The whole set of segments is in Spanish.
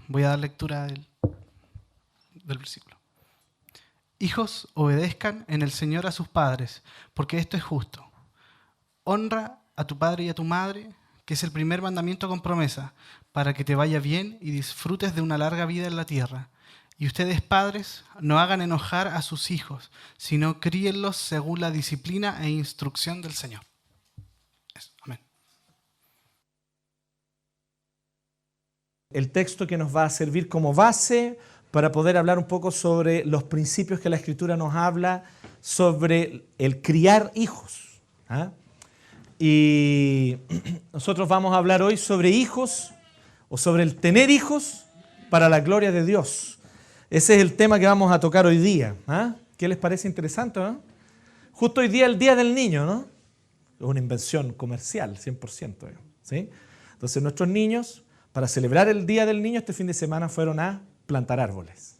Voy a dar lectura del versículo. Hijos, obedezcan en el Señor a sus padres, porque esto es justo. Honra a tu padre y a tu madre, que es el primer mandamiento con promesa, para que te vaya bien y disfrutes de una larga vida en la tierra. Y ustedes, padres, no hagan enojar a sus hijos, sino críenlos según la disciplina e instrucción del Señor. Eso, amén. El texto que nos va a servir como base para poder hablar un poco sobre los principios que la Escritura nos habla sobre el criar hijos. Y nosotros vamos a hablar hoy sobre hijos o sobre el tener hijos para la gloria de Dios. Ese es el tema que vamos a tocar hoy día. ¿Qué les parece interesante? Justo hoy día el Día del Niño, ¿no? Es una invención comercial, 100%. ¿Sí? Entonces nuestros niños, para celebrar el Día del Niño, este fin de semana fueron a plantar árboles.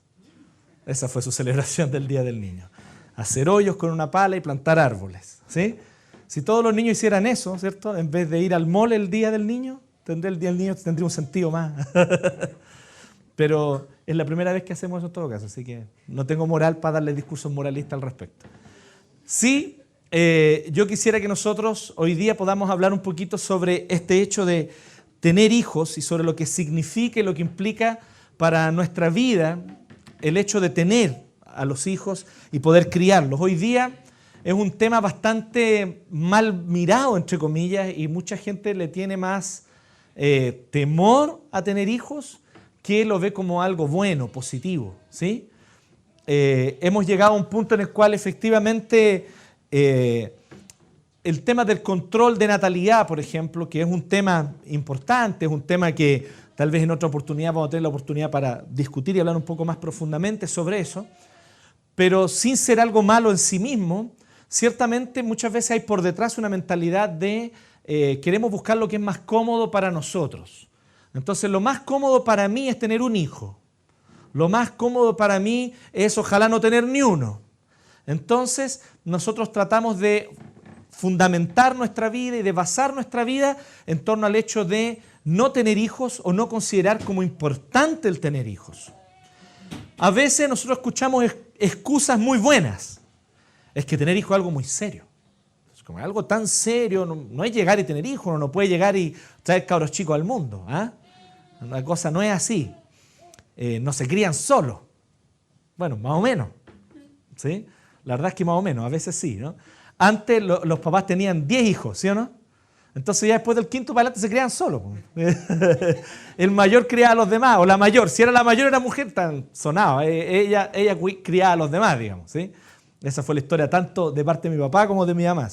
Esa fue su celebración del Día del Niño. Hacer hoyos con una pala y plantar árboles. ¿Sí? Si todos los niños hicieran eso, ¿cierto? En vez de ir al mall el Día del Niño, el Día del Niño tendría un sentido más. Pero es la primera vez que hacemos eso en todo caso, así que no tengo moral para darle discursos moralistas al respecto. Sí, yo quisiera que nosotros hoy día podamos hablar un poquito sobre este hecho de tener hijos y sobre lo que significa y lo que implica para nuestra vida el hecho de tener a los hijos y poder criarlos. Hoy día es un tema bastante mal mirado, entre comillas, y mucha gente le tiene más temor a tener hijos que lo ve como algo bueno, positivo. ¿Sí? Hemos llegado a un punto en el cual efectivamente el tema del control de natalidad, por ejemplo, que es un tema importante, es un tema que tal vez en otra oportunidad vamos a tener la oportunidad para discutir y hablar un poco más profundamente sobre eso, pero sin ser algo malo en sí mismo, ciertamente muchas veces hay por detrás una mentalidad de queremos buscar lo que es más cómodo para nosotros. Entonces lo más cómodo para mí es tener un hijo. Lo más cómodo para mí es ojalá no tener ni uno. Entonces nosotros tratamos de fundamentar nuestra vida y de basar nuestra vida en torno al hecho de no tener hijos o no considerar como importante el tener hijos. A veces nosotros escuchamos excusas muy buenas. Es que tener hijos es algo muy serio. Es como algo tan serio, no es llegar y tener hijos, uno no puede llegar y traer cabros chicos al mundo. La cosa no es así. No se crían solos. Bueno, más o menos. ¿Sí? La verdad es que más o menos, a veces sí, ¿no? Antes los papás tenían 10 hijos, ¿sí o no? Entonces ya después del quinto para adelante se crían solos. El mayor criaba a los demás, o la mayor. Si era la mayor era mujer, tan sonaba. Ella criaba a los demás, digamos, ¿sí? Esa fue la historia tanto de parte de mi papá como de mi mamá.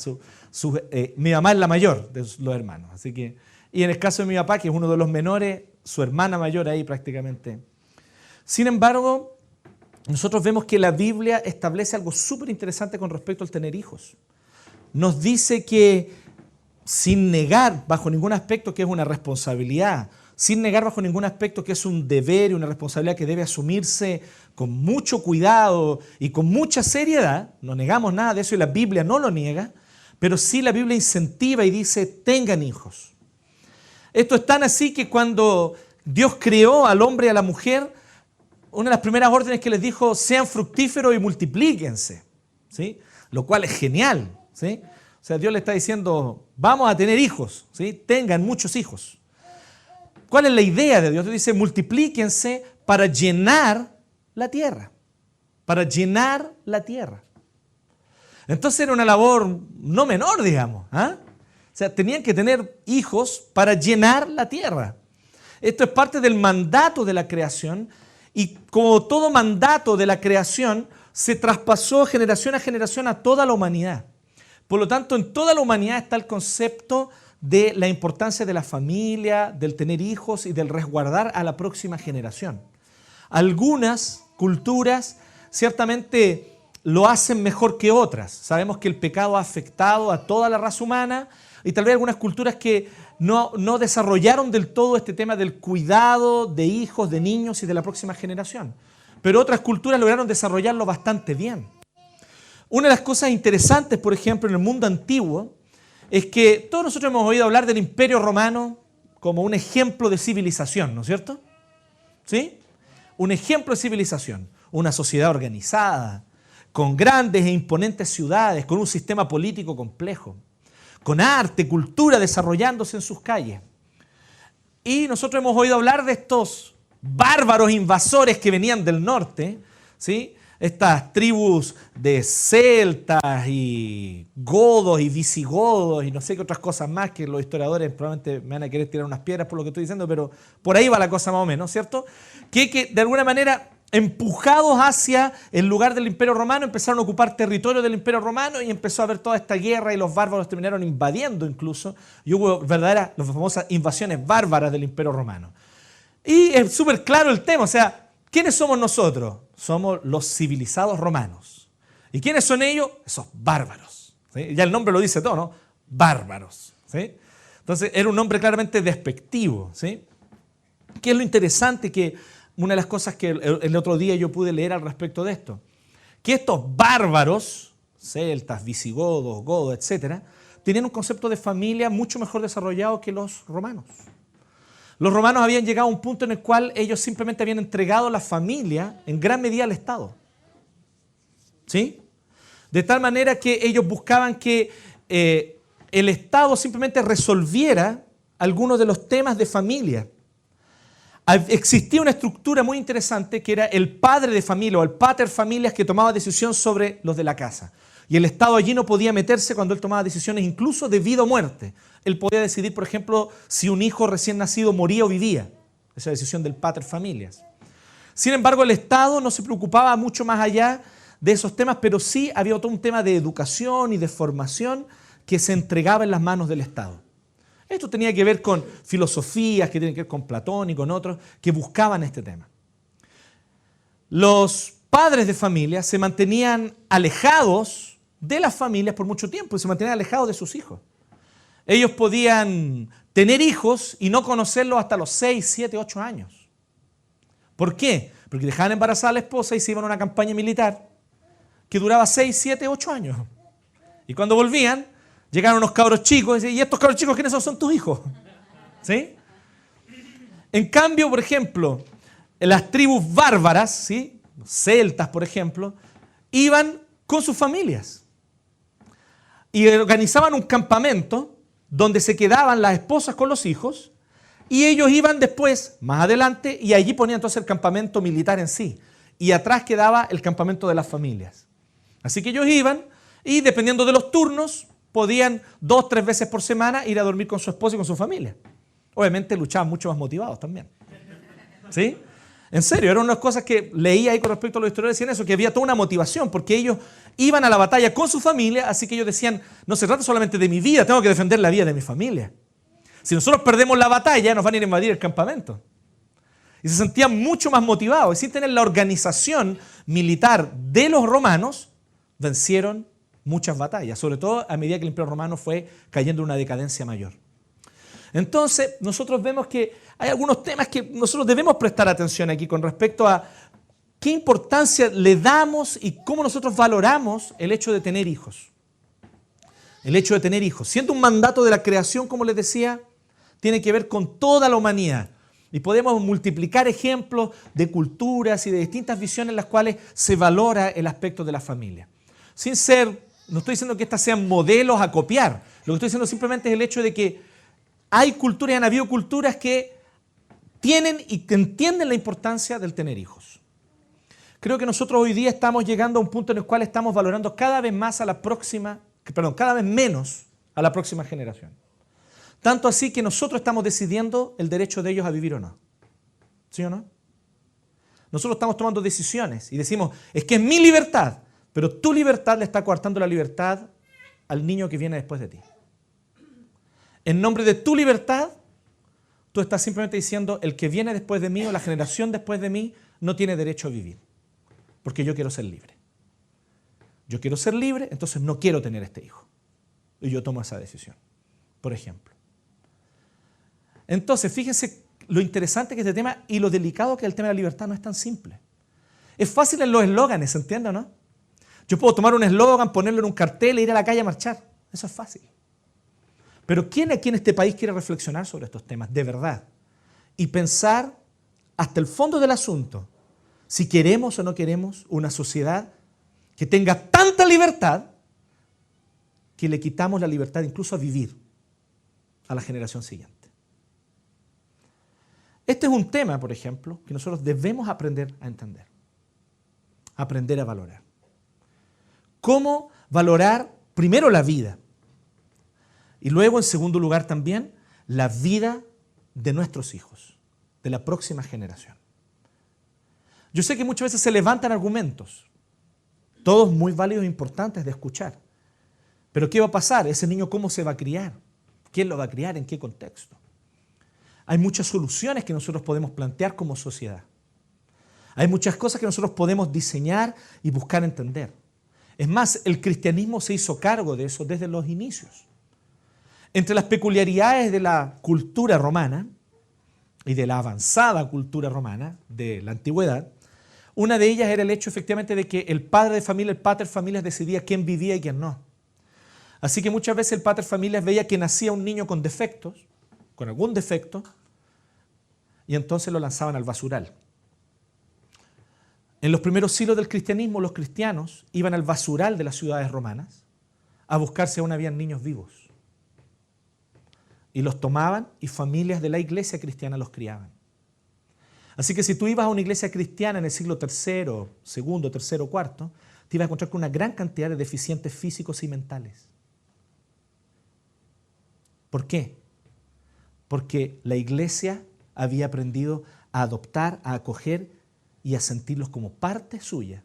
Mi mamá es la mayor de los hermanos. Así que, y en el caso de mi papá, que es uno de los menores, su hermana mayor ahí prácticamente. Sin embargo, nosotros vemos que la Biblia establece algo súper interesante con respecto al tener hijos. Nos dice que sin negar bajo ningún aspecto que es una responsabilidad, sin negar bajo ningún aspecto que es un deber y una responsabilidad que debe asumirse con mucho cuidado y con mucha seriedad, no negamos nada de eso y la Biblia no lo niega, pero sí la Biblia incentiva y dice, tengan hijos. Esto es tan así que cuando Dios creó al hombre y a la mujer, una de las primeras órdenes que les dijo, sean fructíferos y multiplíquense, ¿sí? Lo cual es genial, ¿sí? O sea, Dios le está diciendo, vamos a tener hijos, ¿sí? Tengan muchos hijos. ¿Cuál es la idea de Dios? Dios dice, multiplíquense para llenar la tierra. Para llenar la tierra. Entonces era una labor no menor, digamos. O sea, tenían que tener hijos para llenar la tierra. Esto es parte del mandato de la creación y como todo mandato de la creación, se traspasó generación a generación a toda la humanidad. Por lo tanto, en toda la humanidad está el concepto de la importancia de la familia, del tener hijos y del resguardar a la próxima generación. Algunas culturas ciertamente lo hacen mejor que otras. Sabemos que el pecado ha afectado a toda la raza humana y tal vez algunas culturas que no desarrollaron del todo este tema del cuidado de hijos, de niños y de la próxima generación. Pero otras culturas lograron desarrollarlo bastante bien. Una de las cosas interesantes, por ejemplo, en el mundo antiguo, es que todos nosotros hemos oído hablar del Imperio Romano como un ejemplo de civilización, ¿no es cierto? ¿sí? Un ejemplo de civilización, una sociedad organizada, con grandes e imponentes ciudades, con un sistema político complejo, con arte, cultura desarrollándose en sus calles. Y nosotros hemos oído hablar de estos bárbaros invasores que venían del norte, ¿sí? Estas tribus de celtas y godos y visigodos y no sé qué otras cosas más que los historiadores probablemente me van a querer tirar unas piedras por lo que estoy diciendo, pero por ahí va la cosa más o menos, ¿cierto? Que de alguna manera, empujados hacia el lugar del Imperio Romano, empezaron a ocupar territorio del Imperio Romano y empezó a haber toda esta guerra y los bárbaros terminaron invadiendo incluso, y hubo verdaderas, las famosas invasiones bárbaras del Imperio Romano. Y es súper claro el tema, o sea, ¿quiénes somos nosotros? Somos los civilizados romanos. ¿Y quiénes son ellos? Esos bárbaros. ¿Sí? Ya el nombre lo dice todo, ¿no? Bárbaros. ¿Sí? Entonces era un nombre claramente despectivo. ¿Sí? ¿Qué es lo interesante? Que una de las cosas que el otro día yo pude leer al respecto de esto, que estos bárbaros, celtas, visigodos, godos, etc., tenían un concepto de familia mucho mejor desarrollado que los romanos. Los romanos habían llegado a un punto en el cual ellos simplemente habían entregado la familia en gran medida al Estado. ¿Sí? De tal manera que ellos buscaban que el Estado simplemente resolviera algunos de los temas de familia. Existía una estructura muy interesante que era el padre de familia o el pater familias que tomaba decisión sobre los de la casa. Y el Estado allí no podía meterse cuando él tomaba decisiones incluso de vida o muerte. Él podía decidir, por ejemplo, si un hijo recién nacido moría o vivía. Esa decisión del pater familias. Sin embargo, el Estado no se preocupaba mucho más allá de esos temas, pero sí había todo un tema de educación y de formación que se entregaba en las manos del Estado. Esto tenía que ver con filosofías, que tienen que ver con Platón y con otros que buscaban este tema. Los padres de familia se mantenían alejados de las familias por mucho tiempo y se mantenían alejados de sus hijos. Ellos podían tener hijos y no conocerlos hasta los 6, 7, 8 años. ¿Por qué? Porque dejaban embarazada a la esposa y se iban a una campaña militar que duraba 6, 7, 8 años. Y cuando volvían, llegaron unos cabros chicos y decían, ¿y estos cabros chicos quiénes son? Son tus hijos. ¿Sí? En cambio, por ejemplo, en las tribus bárbaras, ¿sí? Los celtas, por ejemplo, iban con sus familias y organizaban un campamento donde se quedaban las esposas con los hijos y ellos iban después, más adelante, y allí ponían entonces el campamento militar en sí. Y atrás quedaba el campamento de las familias. Así que ellos iban y dependiendo de los turnos, podían 2, 3 veces por semana ir a dormir con su esposa y con su familia. Obviamente luchaban mucho más motivados también. ¿Sí? En serio, eran unas cosas que leía ahí con respecto a los historiadores, decían eso, que había toda una motivación, porque ellos iban a la batalla con su familia, así que ellos decían, no se trata solamente de mi vida, tengo que defender la vida de mi familia. Si nosotros perdemos la batalla, nos van a ir a invadir el campamento. Y se sentían mucho más motivados, y sin tener la organización militar de los romanos, vencieron muchas batallas, sobre todo a medida que el Imperio Romano fue cayendo en una decadencia mayor. Entonces, nosotros vemos que hay algunos temas que nosotros debemos prestar atención aquí con respecto a qué importancia le damos y cómo nosotros valoramos el hecho de tener hijos. El hecho de tener hijos. Siendo un mandato de la creación, como les decía, tiene que ver con toda la humanidad. Y podemos multiplicar ejemplos de culturas y de distintas visiones en las cuales se valora el aspecto de la familia. Sin ser, no estoy diciendo que estas sean modelos a copiar. Lo que estoy diciendo simplemente es el hecho de que hay culturas y han habido culturas que tienen y que entienden la importancia del tener hijos. Creo que nosotros hoy día estamos llegando a un punto en el cual estamos valorando cada vez más a la próxima, cada vez menos a la próxima generación. Tanto así que nosotros estamos decidiendo el derecho de ellos a vivir o no. ¿Sí o no? Nosotros estamos tomando decisiones y decimos, es que es mi libertad, pero tu libertad le está coartando la libertad al niño que viene después de ti. En nombre de tu libertad, tú estás simplemente diciendo, el que viene después de mí o la generación después de mí no tiene derecho a vivir, porque yo quiero ser libre. Yo quiero ser libre, entonces no quiero tener este hijo. Y yo tomo esa decisión, por ejemplo. Entonces, fíjense lo interesante que es este tema y lo delicado que el tema de la libertad no es tan simple. Es fácil en los eslóganes, ¿entiende o no? Yo puedo tomar un eslogan, ponerlo en un cartel e ir a la calle a marchar. Eso es fácil. Pero ¿quién aquí en este país quiere reflexionar sobre estos temas de verdad? Y pensar hasta el fondo del asunto si queremos o no queremos una sociedad que tenga tanta libertad que le quitamos la libertad incluso a vivir a la generación siguiente. Este es un tema, por ejemplo, que nosotros debemos aprender a entender, aprender a valorar. ¿Cómo valorar primero la vida? Y luego, en segundo lugar, también la vida de nuestros hijos, de la próxima generación. Yo sé que muchas veces se levantan argumentos, todos muy válidos e importantes de escuchar. Pero ¿qué va a pasar? ¿Ese niño cómo se va a criar? ¿Quién lo va a criar? ¿En qué contexto? Hay muchas soluciones que nosotros podemos plantear como sociedad. Hay muchas cosas que nosotros podemos diseñar y buscar entender. Es más, el cristianismo se hizo cargo de eso desde los inicios. Entre las peculiaridades de la cultura romana y de la avanzada cultura romana de la antigüedad, una de ellas era el hecho efectivamente de que el padre de familia, el pater familias, decidía quién vivía y quién no. Así que muchas veces el pater familias veía que nacía un niño con defectos, con algún defecto, y entonces lo lanzaban al basural. En los primeros siglos del cristianismo, los cristianos iban al basural de las ciudades romanas a buscar si aún habían niños vivos. Y los tomaban y familias de la iglesia cristiana los criaban. Así que si tú ibas a una iglesia cristiana en el siglo III, segundo, tercero, cuarto, te ibas a encontrar con una gran cantidad de deficientes físicos y mentales. ¿Por qué? Porque la iglesia había aprendido a adoptar, a acoger y a sentirlos como parte suya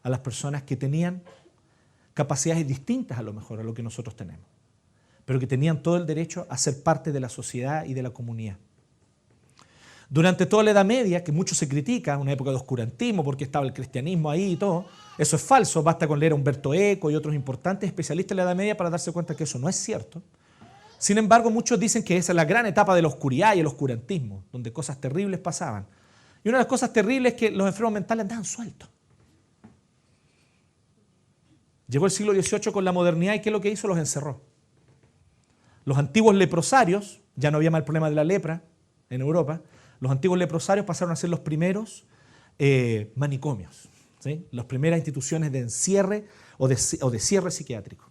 a las personas que tenían capacidades distintas a lo mejor a lo que nosotros tenemos, pero que tenían todo el derecho a ser parte de la sociedad y de la comunidad. Durante toda la Edad Media, que mucho se critica, una época de oscurantismo porque estaba el cristianismo ahí y todo, eso es falso, basta con leer a Humberto Eco y otros importantes especialistas de la Edad Media para darse cuenta que eso no es cierto. Sin embargo, muchos dicen que esa es la gran etapa de la oscuridad y el oscurantismo, donde cosas terribles pasaban. Y una de las cosas terribles es que los enfermos mentales andaban sueltos. Llegó el siglo XVIII con la modernidad y ¿qué es lo que hizo? Los encerró. Los antiguos leprosarios, ya no había más el problema de la lepra en Europa, los antiguos leprosarios pasaron a ser los primeros manicomios, ¿sí? Las primeras instituciones de encierre o de cierre psiquiátrico.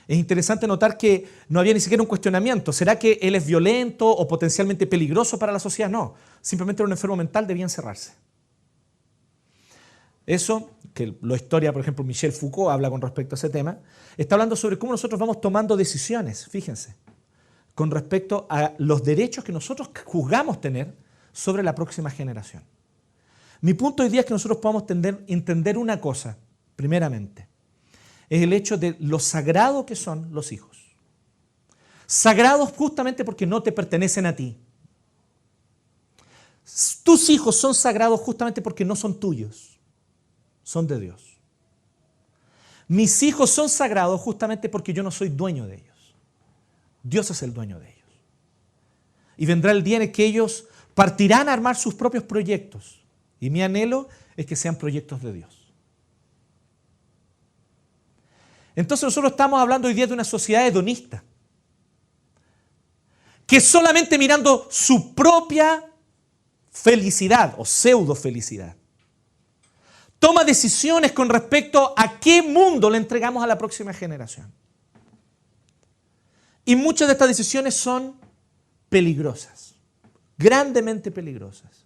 Es interesante notar que no había ni siquiera un cuestionamiento. ¿Será que él es violento o potencialmente peligroso para la sociedad? No, simplemente era un enfermo mental, debía encerrarse. Eso, que la historia, por ejemplo, Michel Foucault habla con respecto a ese tema, está hablando sobre cómo nosotros vamos tomando decisiones, fíjense, con respecto a los derechos que nosotros juzgamos tener sobre la próxima generación. Mi punto hoy día es que nosotros podamos entender una cosa, primeramente, es el hecho de lo sagrado que son los hijos. Sagrados justamente porque no te pertenecen a ti. Tus hijos son sagrados justamente porque no son tuyos, son de Dios. Mis hijos son sagrados justamente porque yo no soy dueño de ellos. Dios es el dueño de ellos. Y vendrá el día en que ellos partirán a armar sus propios proyectos. Y mi anhelo es que sean proyectos de Dios. Entonces nosotros estamos hablando hoy día de una sociedad hedonista, que solamente mirando su propia felicidad o pseudo felicidad, toma decisiones con respecto a qué mundo le entregamos a la próxima generación. Y muchas de estas decisiones son peligrosas, grandemente peligrosas.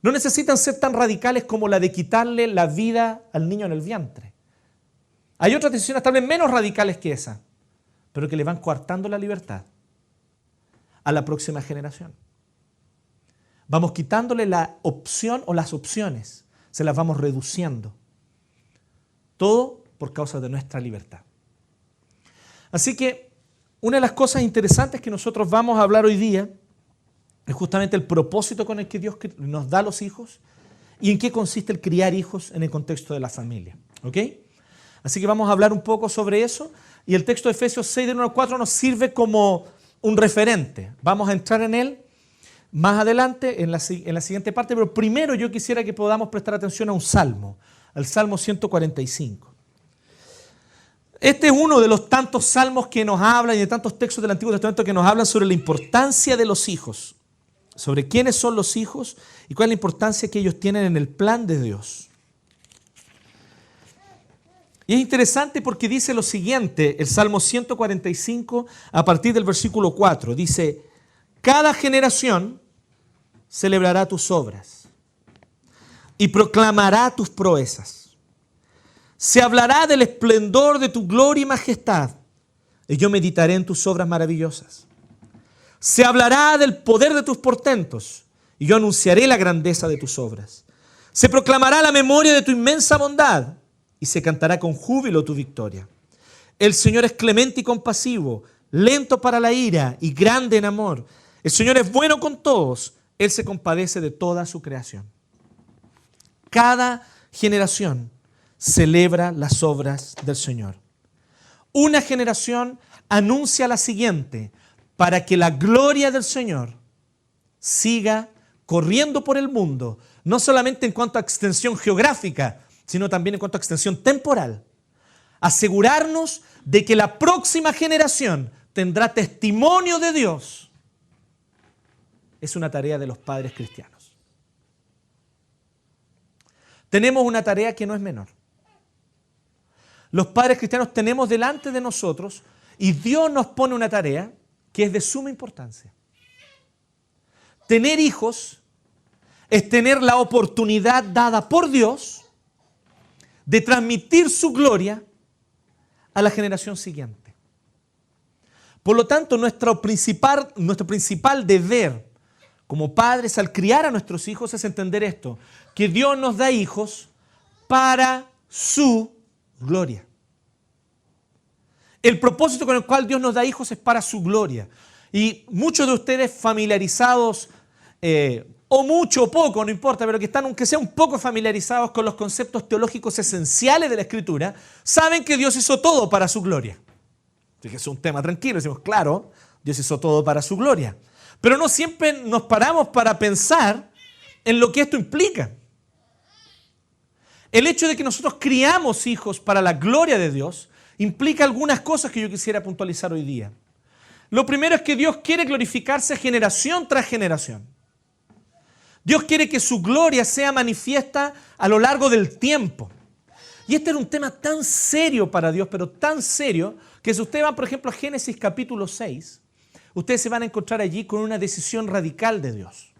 No necesitan ser tan radicales como la de quitarle la vida al niño en el vientre. Hay otras decisiones tal vez menos radicales que esa, pero que le van coartando la libertad a la próxima generación. Vamos quitándole la opción o las opciones, se las vamos reduciendo. Todo por causa de nuestra libertad. Así que una de las cosas interesantes que nosotros vamos a hablar hoy día es justamente el propósito con el que Dios nos da los hijos y en qué consiste el criar hijos en el contexto de la familia. ¿Ok? Así que vamos a hablar un poco sobre eso y el texto de Efesios 6, del 1 al 4 nos sirve como un referente. Vamos a entrar en él más adelante en la siguiente parte, pero primero yo quisiera que podamos prestar atención a un salmo, al Salmo 145. Este es uno de los tantos salmos que nos hablan y de tantos textos del Antiguo Testamento que nos hablan sobre la importancia de los hijos sobre quiénes son los hijos y cuál es la importancia que ellos tienen en el plan de Dios. Y es interesante porque dice lo siguiente, el Salmo 145, a partir del versículo 4, dice: cada generación celebrará tus obras y proclamará tus proezas. Se hablará del esplendor de tu gloria y majestad, y yo meditaré en tus obras maravillosas. Se hablará del poder de tus portentos, y yo anunciaré la grandeza de tus obras. Se proclamará la memoria de tu inmensa bondad, y se cantará con júbilo tu victoria. El Señor es clemente y compasivo, lento para la ira y grande en amor. El Señor es bueno con todos, Él se compadece de toda su creación. Cada generación celebra las obras del Señor. Una generación anuncia la siguiente, para que la gloria del Señor siga corriendo por el mundo, no solamente en cuanto a extensión geográfica, sino también en cuanto a extensión temporal. Asegurarnos de que la próxima generación tendrá testimonio de Dios es una tarea de los padres cristianos. Tenemos una tarea que no es menor. Los padres cristianos tenemos delante de nosotros y Dios nos pone una tarea que es de suma importancia. Tener hijos es tener la oportunidad dada por Dios de transmitir su gloria a la generación siguiente. Por lo tanto, nuestro principal deber como padres al criar a nuestros hijos es entender esto, que Dios nos da hijos para su gloria. El propósito con el cual Dios nos da hijos es para su gloria. Y muchos de ustedes familiarizados, o mucho o poco, no importa, pero que están, aunque sea un poco familiarizados con los conceptos teológicos esenciales de la Escritura, saben que Dios hizo todo para su gloria. Así que es un tema tranquilo, decimos, claro, Dios hizo todo para su gloria. Pero no siempre nos paramos para pensar en lo que esto implica. El hecho de que nosotros criamos hijos para la gloria de Dios implica algunas cosas que yo quisiera puntualizar hoy día. Lo primero es que Dios quiere glorificarse generación tras generación. Dios quiere que su gloria sea manifiesta a lo largo del tiempo. Y este era un tema tan serio para Dios, pero tan serio, que si ustedes van, por ejemplo, a Génesis capítulo 6, ustedes se van a encontrar allí con una decisión radical de Dios.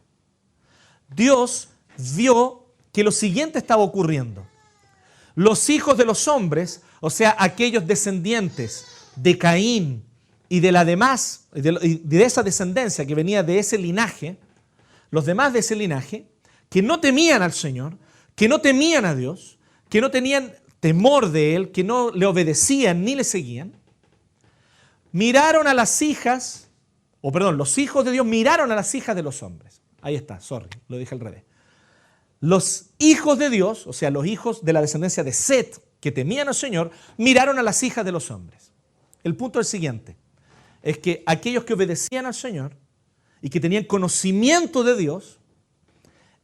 Dios vio que lo siguiente estaba ocurriendo. Los hijos de los hombres, o sea, aquellos descendientes de Caín y de la demás, de esa descendencia que venía de ese linaje, los demás de ese linaje, que no temían al Señor, que no temían a Dios, que no tenían temor de Él, que no le obedecían ni le seguían, miraron a las hijas, los hijos de Dios miraron a las hijas de los hombres. Ahí está, lo dije al revés. Los hijos de Dios, o sea, los hijos de la descendencia de Set, que temían al Señor, miraron a las hijas de los hombres. El punto es el siguiente, es que aquellos que obedecían al Señor y que tenían conocimiento de Dios,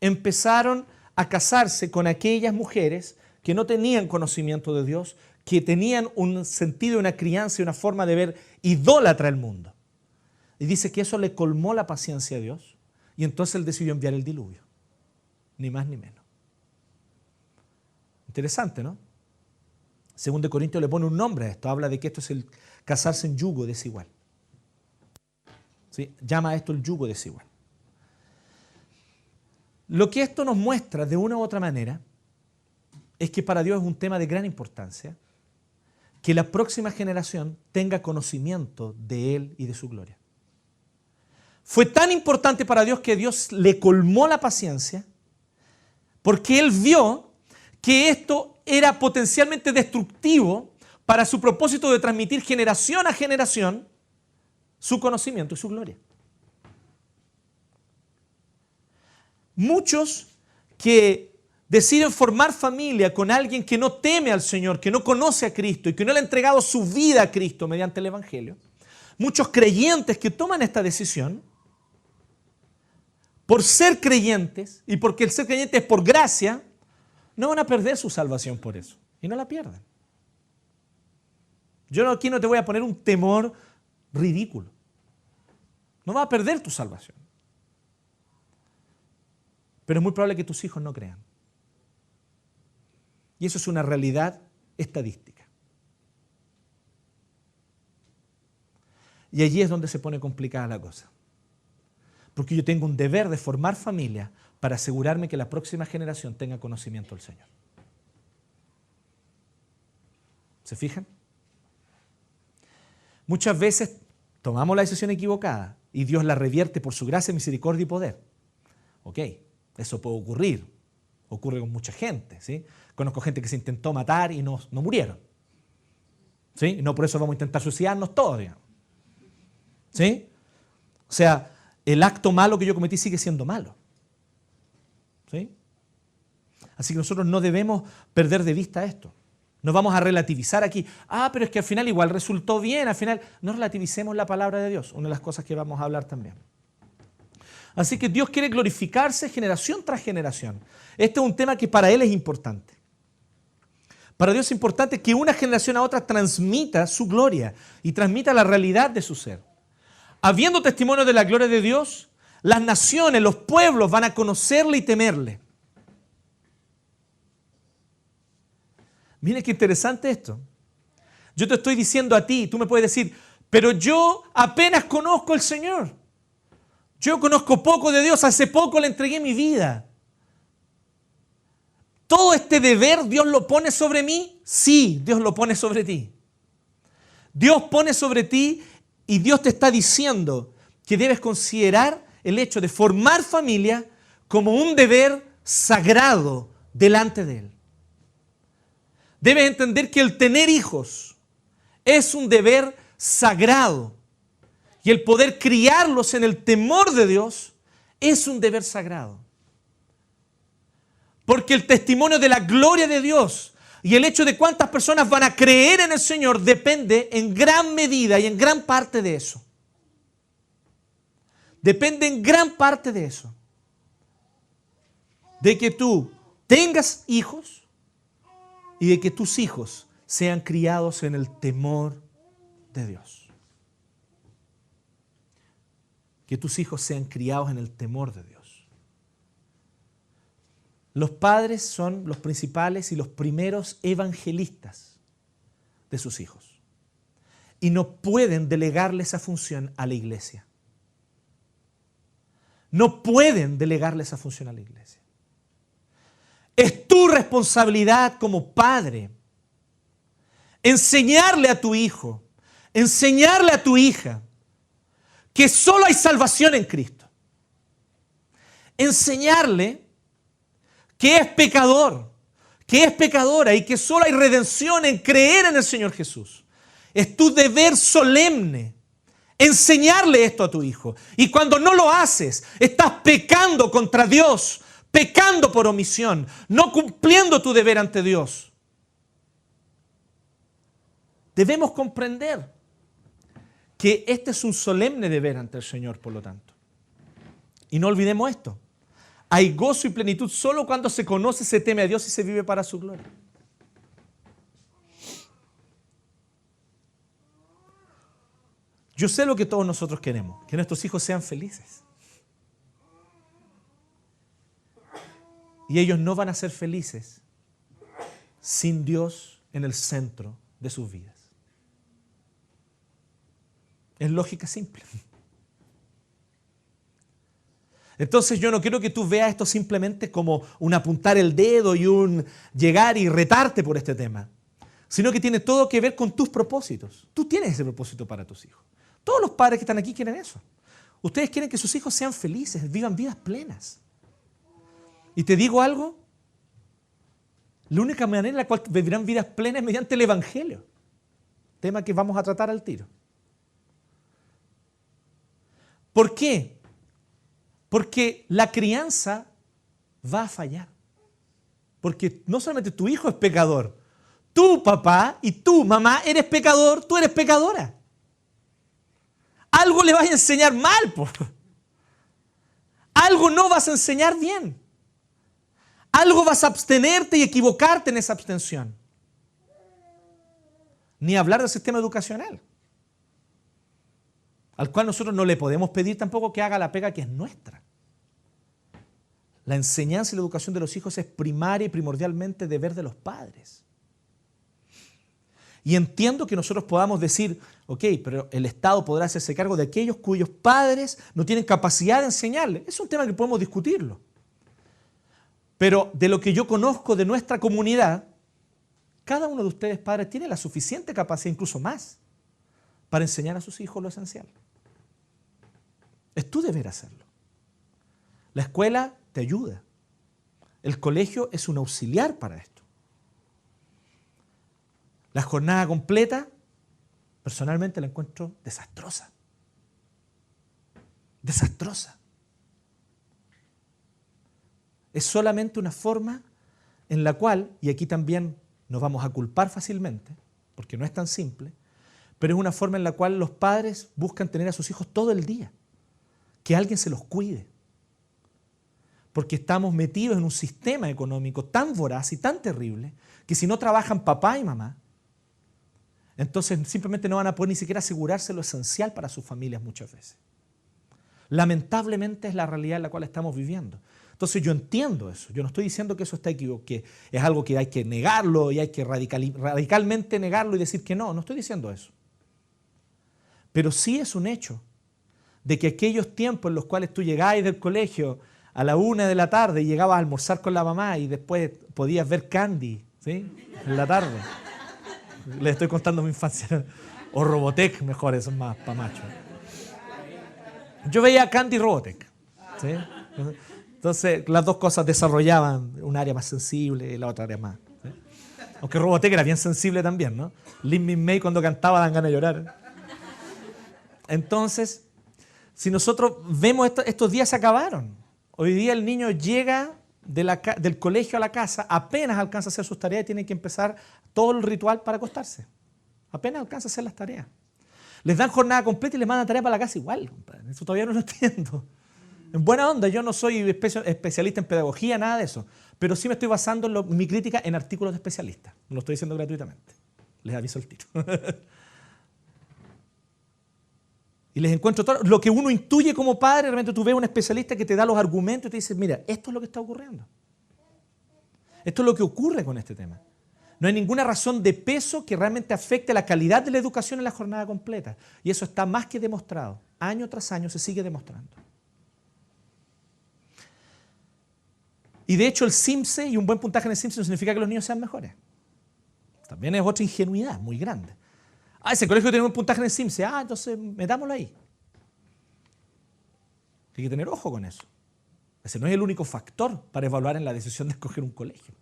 empezaron a casarse con aquellas mujeres que no tenían conocimiento de Dios, que tenían un sentido, una crianza y una forma de ver idólatra el mundo. Y dice que eso le colmó la paciencia a Dios, y entonces Él decidió enviar el diluvio. Ni más ni menos. Interesante, ¿no? Según de Corintios le pone un nombre a esto, habla de que esto es el casarse en yugo desigual. ¿Sí? Llama a esto el yugo desigual. Lo que esto nos muestra de una u otra manera es que para Dios es un tema de gran importancia que la próxima generación tenga conocimiento de Él y de su gloria. Fue tan importante para Dios que Dios le colmó la paciencia porque Él vio que esto era potencialmente destructivo para su propósito de transmitir generación a generación su conocimiento y su gloria. Muchos que deciden formar familia con alguien que no teme al Señor, que no conoce a Cristo y que no le ha entregado su vida a Cristo mediante el Evangelio, muchos creyentes que toman esta decisión, por ser creyentes y porque el ser creyente es por gracia, no van a perder su salvación por eso y no la pierden. Yo aquí no te voy a poner un temor ridículo. No vas a perder tu salvación. pero es muy probable que tus hijos no crean. Y eso es una realidad estadística. Y allí es donde se pone complicada la cosa. Porque yo tengo un deber de formar familia para asegurarme que la próxima generación tenga conocimiento del Señor. ¿Se fijan? Muchas veces tomamos la decisión equivocada y Dios la revierte por su gracia, misericordia y poder. Ok, eso puede ocurrir. Ocurre con mucha gente, ¿sí? Conozco gente que se intentó matar y no murieron. ¿Sí? No por eso vamos a intentar suicidarnos todos, digamos. ¿Sí? O sea, el acto malo que yo cometí sigue siendo malo. ¿Sí? Así que nosotros no debemos perder de vista esto. No vamos a relativizar aquí. Pero es que al final igual resultó bien. Al final no relativicemos la palabra de Dios. Una de las cosas que vamos a hablar también. Así que Dios quiere glorificarse generación tras generación. Este es un tema que para Él es importante. Para Dios es importante que una generación a otra transmita su gloria y transmita la realidad de su ser. Habiendo testimonio de la gloria de Dios, las naciones, los pueblos van a conocerle y temerle. Mire qué interesante esto. Yo te estoy diciendo a ti, tú me puedes decir, pero yo apenas conozco al Señor. Yo conozco poco de Dios, hace poco le entregué mi vida. ¿Todo este deber Dios lo pone sobre mí? Sí, Dios lo pone sobre ti. Dios pone sobre ti y Dios te está diciendo que debes considerar el hecho de formar familia como un deber sagrado delante de Él. Debes entender que el tener hijos es un deber sagrado y el poder criarlos en el temor de Dios es un deber sagrado. Porque el testimonio de la gloria de Dios y el hecho de cuántas personas van a creer en el Señor depende en gran medida y en gran parte de eso. Depende en gran parte de eso. De que tú tengas hijos y de que tus hijos sean criados en el temor de Dios. Que tus hijos sean criados en el temor de Dios. Los padres son los principales y los primeros evangelistas de sus hijos. Y no pueden delegarle esa función a la iglesia. No pueden delegarle esa función a la iglesia. Es tu responsabilidad como padre enseñarle a tu hijo, enseñarle a tu hija que solo hay salvación en Cristo. Enseñarle que es pecador, que es pecadora y que solo hay redención en creer en el Señor Jesús. Es tu deber solemne enseñarle esto a tu hijo. Y cuando no lo haces, estás pecando contra Dios, pecando por omisión, no cumpliendo tu deber ante Dios. Debemos comprender que este es un solemne deber ante el Señor, por lo tanto. Y no olvidemos esto. Hay gozo y plenitud solo cuando se conoce, se teme a Dios y se vive para su gloria. Yo sé lo que todos nosotros queremos, que nuestros hijos sean felices. Y ellos no van a ser felices sin Dios en el centro de sus vidas. Es lógica simple. Entonces yo no quiero que tú veas esto simplemente como un apuntar el dedo y un llegar y retarte por este tema, sino que tiene todo que ver con tus propósitos. Tú tienes ese propósito para tus hijos. Todos los padres que están aquí quieren eso. Ustedes quieren que sus hijos sean felices, vivan vidas plenas. Y te digo algo, la única manera en la cual vivirán vidas plenas es mediante el Evangelio, tema que vamos a tratar al tiro. ¿Por qué? Porque la crianza va a fallar. Porque no solamente tu hijo es pecador, tu papá y tu mamá eres pecador, tú eres pecadora. Algo le vas a enseñar mal, algo no vas a enseñar bien. Algo vas a abstenerte y equivocarte en esa abstención. Ni hablar del sistema educacional, al cual nosotros no le podemos pedir tampoco que haga la pega que es nuestra. La enseñanza y la educación de los hijos es primaria y primordialmente deber de los padres. Y entiendo que nosotros podamos decir, ok, pero el Estado podrá hacerse cargo de aquellos cuyos padres no tienen capacidad de enseñarles. Es un tema que podemos discutirlo. Pero de lo que yo conozco de nuestra comunidad, cada uno de ustedes, padres, tiene la suficiente capacidad, incluso más, para enseñar a sus hijos lo esencial. Es tu deber hacerlo. La escuela te ayuda. El colegio es un auxiliar para esto. La jornada completa, personalmente la encuentro desastrosa. Desastrosa. Es solamente una forma en la cual, y aquí también nos vamos a culpar fácilmente, porque no es tan simple, pero es una forma en la cual los padres buscan tener a sus hijos todo el día, que alguien se los cuide, porque estamos metidos en un sistema económico tan voraz y tan terrible, que si no trabajan papá y mamá, entonces simplemente no van a poder ni siquiera asegurarse lo esencial para sus familias muchas veces. Lamentablemente es la realidad en la cual estamos viviendo. Entonces yo entiendo eso. Yo no estoy diciendo que eso está equivocado, que es algo que hay que negarlo y hay que radicalmente negarlo y decir que no. No estoy diciendo eso. Pero sí es un hecho de que aquellos tiempos en los cuales tú llegabas del colegio a la 1 de la tarde y llegabas a almorzar con la mamá y después podías ver Candy, ¿sí? En la tarde. Les estoy contando mi infancia. O Robotech, mejor, eso es más para macho. Yo veía Candy y Robotech, ¿sí? Entonces, las dos cosas desarrollaban un área más sensible y la otra área más, ¿sí? Aunque Robotech era bien sensible también, ¿no? Lin Min May cuando cantaba dan ganas de llorar. Entonces, si nosotros vemos estos días se acabaron. Hoy día el niño llega del colegio a la casa, apenas alcanza a hacer sus tareas y tiene que empezar todo el ritual para acostarse. Apenas alcanza a hacer las tareas. Les dan jornada completa y les mandan tarea para la casa igual, compadre. Eso todavía no lo entiendo. En buena onda, yo no soy especialista en pedagogía, nada de eso. Pero sí me estoy basando en mi crítica en artículos de especialistas. No lo estoy diciendo gratuitamente. Les aviso el tiro. Y les encuentro todo. Lo que uno intuye como padre, realmente tú ves un especialista que te da los argumentos y te dice, mira, esto es lo que está ocurriendo. Esto es lo que ocurre con este tema. No hay ninguna razón de peso que realmente afecte la calidad de la educación en la jornada completa. Y eso está más que demostrado. Año tras año se sigue demostrando. Y de hecho el CIMSE y un buen puntaje en el CIMSE no significa que los niños sean mejores. También es otra ingenuidad muy grande. Ah, ese colegio tiene un puntaje en el CIMSE. Ah, entonces metámoslo ahí. Hay que tener ojo con eso. Ese no es el único factor para evaluar en la decisión de escoger un colegio.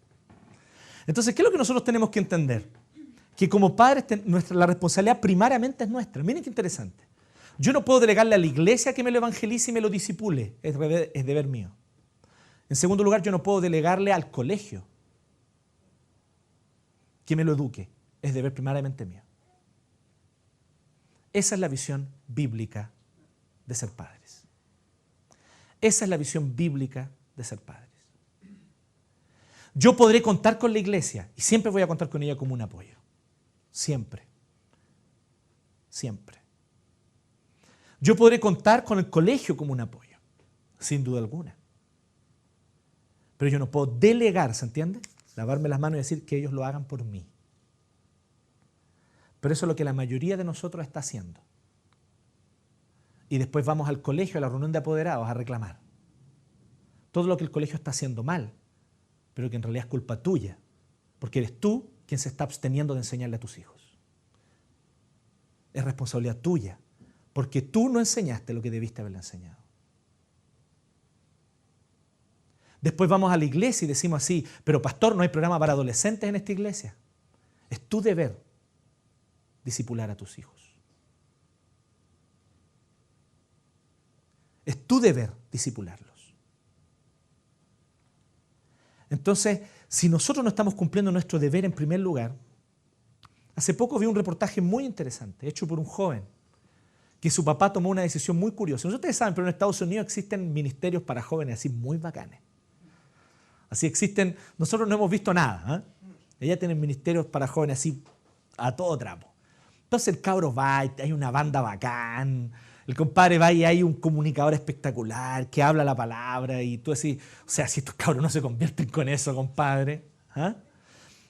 Entonces, ¿qué es lo que nosotros tenemos que entender? Que como padres la responsabilidad primariamente es nuestra. Miren qué interesante. Yo no puedo delegarle a la iglesia que me lo evangelice y me lo disipule. Es deber mío. En segundo lugar, yo no puedo delegarle al colegio que me lo eduque. Es deber primariamente mío. Esa es la visión bíblica de ser padres. Esa es la visión bíblica de ser padres. Yo podré contar con la iglesia y siempre voy a contar con ella como un apoyo. Siempre. Siempre. Yo podré contar con el colegio como un apoyo, sin duda alguna. Pero yo no puedo delegar, ¿se entiende? Lavarme las manos y decir que ellos lo hagan por mí. Pero eso es lo que la mayoría de nosotros está haciendo. Y después vamos al colegio, a la reunión de apoderados, a reclamar. Todo lo que el colegio está haciendo mal, pero que en realidad es culpa tuya, porque eres tú quien se está absteniendo de enseñarle a tus hijos. Es responsabilidad tuya, porque tú no enseñaste lo que debiste haberle enseñado. Después vamos a la iglesia y decimos así, pero pastor, no hay programa para adolescentes en esta iglesia. Es tu deber discipular a tus hijos. Es tu deber discipularlos. Entonces, si nosotros no estamos cumpliendo nuestro deber en primer lugar, hace poco vi un reportaje muy interesante, hecho por un joven, que su papá tomó una decisión muy curiosa. Ustedes saben, pero en Estados Unidos existen ministerios para jóvenes así muy bacanes. Así existen, nosotros no hemos visto nada. Ella tiene ministerios para jóvenes así a todo trapo. Entonces el cabro va, hay una banda bacán, El compadre va y hay un comunicador espectacular que habla la palabra y tú decís, o sea, si estos cabros no se convierten con eso, compadre. ¿Ah?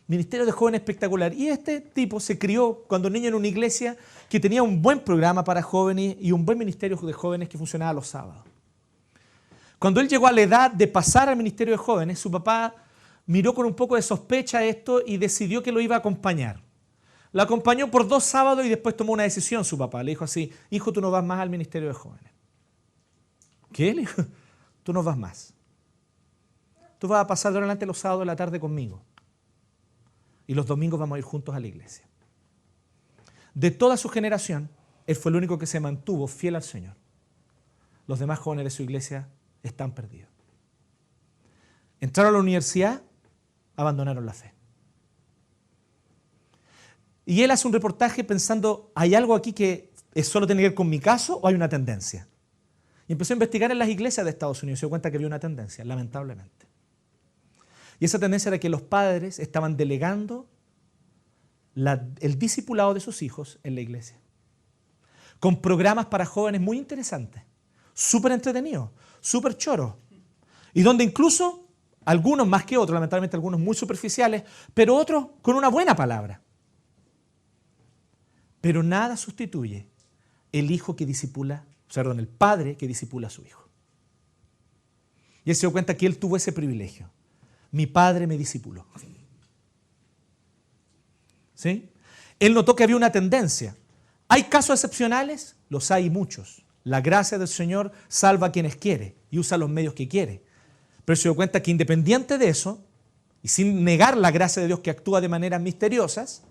Ministerio de jóvenes espectacular. Y este tipo se crió cuando niño en una iglesia que tenía un buen programa para jóvenes y un buen ministerio de jóvenes que funcionaba los sábados. Cuando él llegó a la edad de pasar al ministerio de jóvenes, su papá miró con un poco de sospecha esto y decidió que lo iba a acompañar. Lo acompañó por 2 sábados y después tomó una decisión su papá. Le dijo así, hijo, tú no vas más al ministerio de jóvenes. ¿Qué? Le dijo, tú no vas más. Tú vas a pasar de adelante los sábados de la tarde conmigo. Y los domingos vamos a ir juntos a la iglesia. De toda su generación, él fue el único que se mantuvo fiel al Señor. Los demás jóvenes de su iglesia están perdidos. Entraron a la universidad, abandonaron la fe. Y él hace un reportaje pensando, ¿hay algo aquí que solo tiene que ver con mi caso o hay una tendencia? Y empezó a investigar en las iglesias de Estados Unidos y se dio cuenta que había una tendencia, lamentablemente. Y esa tendencia era que los padres estaban delegando el discipulado de sus hijos en la iglesia. Con programas para jóvenes muy interesantes, súper entretenidos, súper choros. Y donde incluso, algunos más que otros, lamentablemente algunos muy superficiales, pero otros con una buena palabra. Pero nada sustituye el padre que disipula a su hijo. Y él se dio cuenta que él tuvo ese privilegio. Mi padre me discipuló. ¿Sí? Él notó que había una tendencia. ¿Hay casos excepcionales? Los hay muchos. La gracia del Señor salva a quienes quiere y usa los medios que quiere. Pero se dio cuenta que independiente de eso, y sin negar la gracia de Dios que actúa de maneras misteriosas,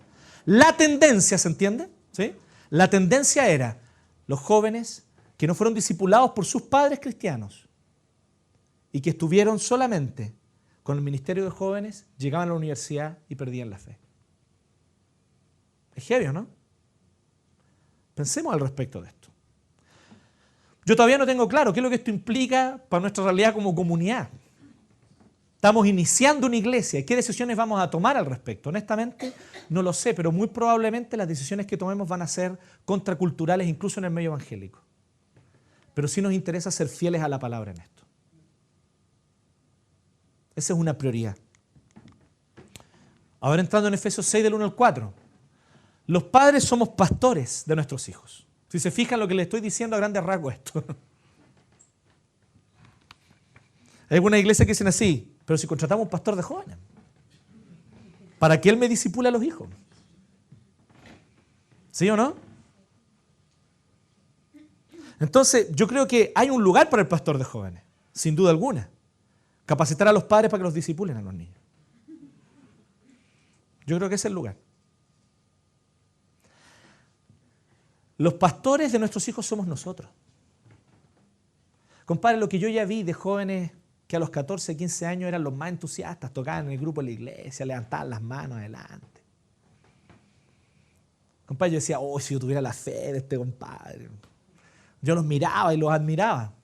la tendencia, ¿se entiende? ¿Sí? La tendencia era los jóvenes que no fueron discipulados por sus padres cristianos y que estuvieron solamente con el ministerio de jóvenes, llegaban a la universidad y perdían la fe. Es heavy, ¿no? Pensemos al respecto de esto. Yo todavía no tengo claro qué es lo que esto implica para nuestra realidad como comunidad. Estamos iniciando una iglesia. ¿Qué decisiones vamos a tomar al respecto? Honestamente, no lo sé, pero muy probablemente las decisiones que tomemos van a ser contraculturales, incluso en el medio evangélico. Pero sí nos interesa ser fieles a la palabra en esto. Esa es una prioridad. Ahora entrando en Efesios 6, del 1 al 4. Los padres somos pastores de nuestros hijos. Si se fijan lo que les estoy diciendo a grandes rasgos esto. Hay algunas iglesias que dicen así, pero si contratamos un pastor de jóvenes, para que él me disipule a los hijos. ¿Sí o no? Entonces, yo creo que hay un lugar para el pastor de jóvenes, sin duda alguna. Capacitar a los padres para que los disipulen a los niños. Yo creo que ese es el lugar. Los pastores de nuestros hijos somos nosotros. Compadre, lo que yo ya vi de jóvenes que a los 14, 15 años eran los más entusiastas, tocaban en el grupo de la iglesia, levantaban las manos adelante. Compadre, yo decía, oh, si yo tuviera la fe de este compadre. Yo los miraba y los admiraba.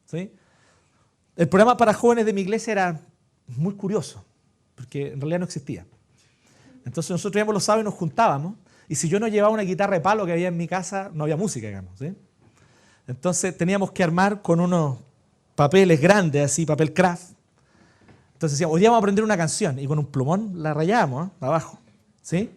¿Sí? El programa para jóvenes de mi iglesia era muy curioso, porque en realidad no existía. Entonces nosotros íbamos los sábados y nos juntábamos, y si yo no llevaba una guitarra de palo que había en mi casa, no había música, digamos. ¿Sí? Entonces teníamos que armar con unos papeles grandes, así, papel craft. Entonces decíamos, hoy día vamos a aprender una canción, y con un plumón la rayábamos, abajo. ¿Sí?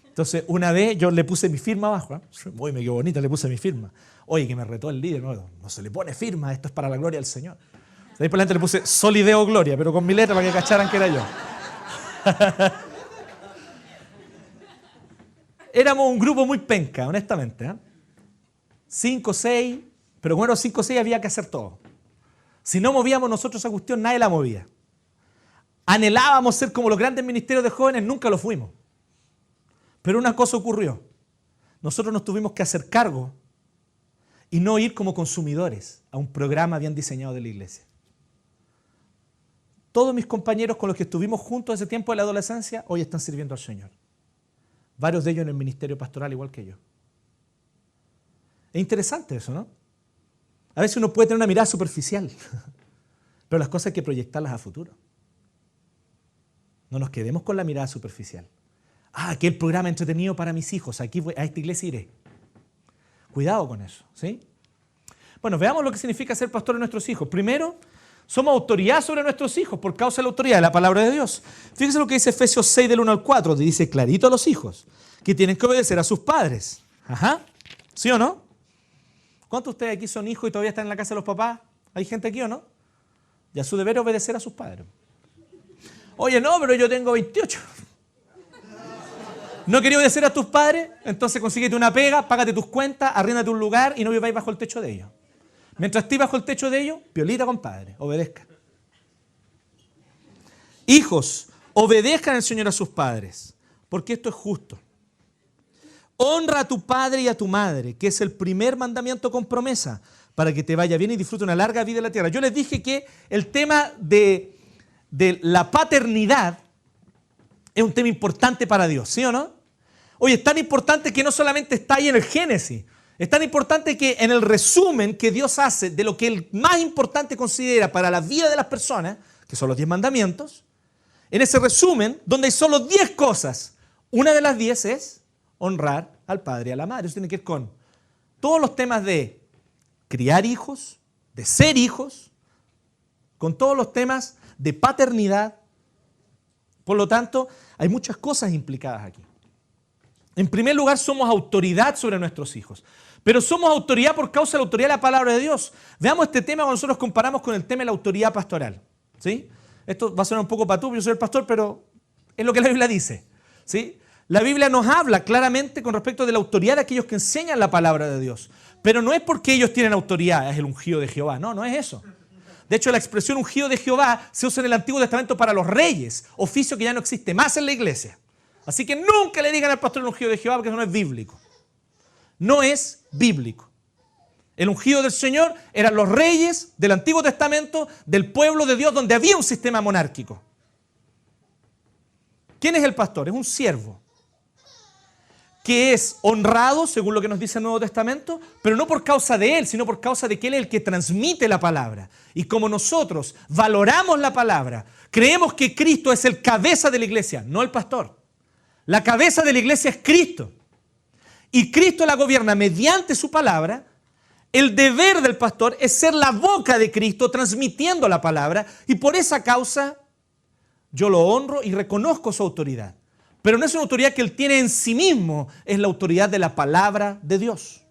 Entonces una vez yo le puse mi firma abajo. Uy, me quedó bonita, le puse mi firma. Oye, que me retó el líder, no se le pone firma, esto es para la gloria del Señor. Después la gente le puse Solideo Gloria, pero con mi letra para que cacharan que era yo. Éramos un grupo muy penca, honestamente. 5, 6, pero con los 5 o 6 había que hacer todo. Si no movíamos nosotros esa cuestión, nadie la movía. Anhelábamos ser como los grandes ministerios de jóvenes, nunca lo fuimos. Pero una cosa ocurrió. Nosotros nos tuvimos que hacer cargo y no ir como consumidores a un programa bien diseñado de la iglesia. Todos mis compañeros con los que estuvimos juntos ese tiempo de la adolescencia, hoy están sirviendo al Señor. Varios de ellos en el ministerio pastoral, igual que yo. Es interesante eso, ¿no? A veces uno puede tener una mirada superficial, pero las cosas hay que proyectarlas a futuro. No nos quedemos con la mirada superficial. Aquel programa entretenido para mis hijos, aquí a esta iglesia iré. Cuidado con eso, ¿sí? Bueno, veamos lo que significa ser pastor de nuestros hijos. Primero, somos autoridad sobre nuestros hijos por causa de la autoridad de la palabra de Dios. Fíjense lo que dice Efesios 6 del 1 al 4. Dice clarito a los hijos que tienen que obedecer a sus padres. Ajá. ¿Sí o no? ¿Cuántos de ustedes aquí son hijos y todavía están en la casa de los papás? ¿Hay gente aquí o no? Ya su deber es obedecer a sus padres. Oye, no, pero yo tengo 28. ¿No querías obedecer a tus padres? Entonces consíguete una pega, págate tus cuentas, arríndate un lugar y no viváis bajo el techo de ellos. Mientras estés bajo el techo de ellos, piolita, compadre, obedezca. Hijos, obedezcan al Señor a sus padres, porque esto es justo. Honra a tu padre y a tu madre, que es el primer mandamiento con promesa, para que te vaya bien y disfrute una larga vida en la tierra. Yo les dije que el tema de la paternidad es un tema importante para Dios, ¿sí o no? Oye, es tan importante que no solamente está ahí en el Génesis, es tan importante que en el resumen que Dios hace de lo que Él más importante considera para la vida de las personas, que son los 10 mandamientos, en ese resumen, donde hay solo 10 cosas, una de las 10 es honrar al padre y a la madre. Eso tiene que ver con todos los temas de criar hijos, de ser hijos, con todos los temas de paternidad. Por lo tanto, hay muchas cosas implicadas aquí. En primer lugar, somos autoridad sobre nuestros hijos. Pero somos autoridad por causa de la autoridad de la palabra de Dios. Veamos este tema cuando nosotros comparamos con el tema de la autoridad pastoral. ¿Sí? Esto va a sonar un poco patú, yo soy el pastor, pero es lo que la Biblia dice. ¿Sí? La Biblia nos habla claramente con respecto de la autoridad de aquellos que enseñan la palabra de Dios. Pero no es porque ellos tienen autoridad, es el ungido de Jehová. No, no es eso. De hecho, la expresión ungido de Jehová se usa en el Antiguo Testamento para los reyes, oficio que ya no existe más en la iglesia. Así que nunca le digan al pastor el ungido de Jehová porque eso no es bíblico. No es bíblico. El ungido del Señor eran los reyes del Antiguo Testamento, del pueblo de Dios, donde había un sistema monárquico. ¿Quién es el pastor? Es un siervo que es honrado, según lo que nos dice el Nuevo Testamento, pero no por causa de él, sino por causa de que él es el que transmite la palabra. Y como nosotros valoramos la palabra, creemos que Cristo es el cabeza de la iglesia, no el pastor. La cabeza de la iglesia es Cristo. Y Cristo la gobierna mediante su palabra. El deber del pastor es ser la boca de Cristo transmitiendo la palabra. Y por esa causa yo lo honro y reconozco su autoridad. Pero no es una autoridad que él tiene en sí mismo, es la autoridad de la palabra de Dios.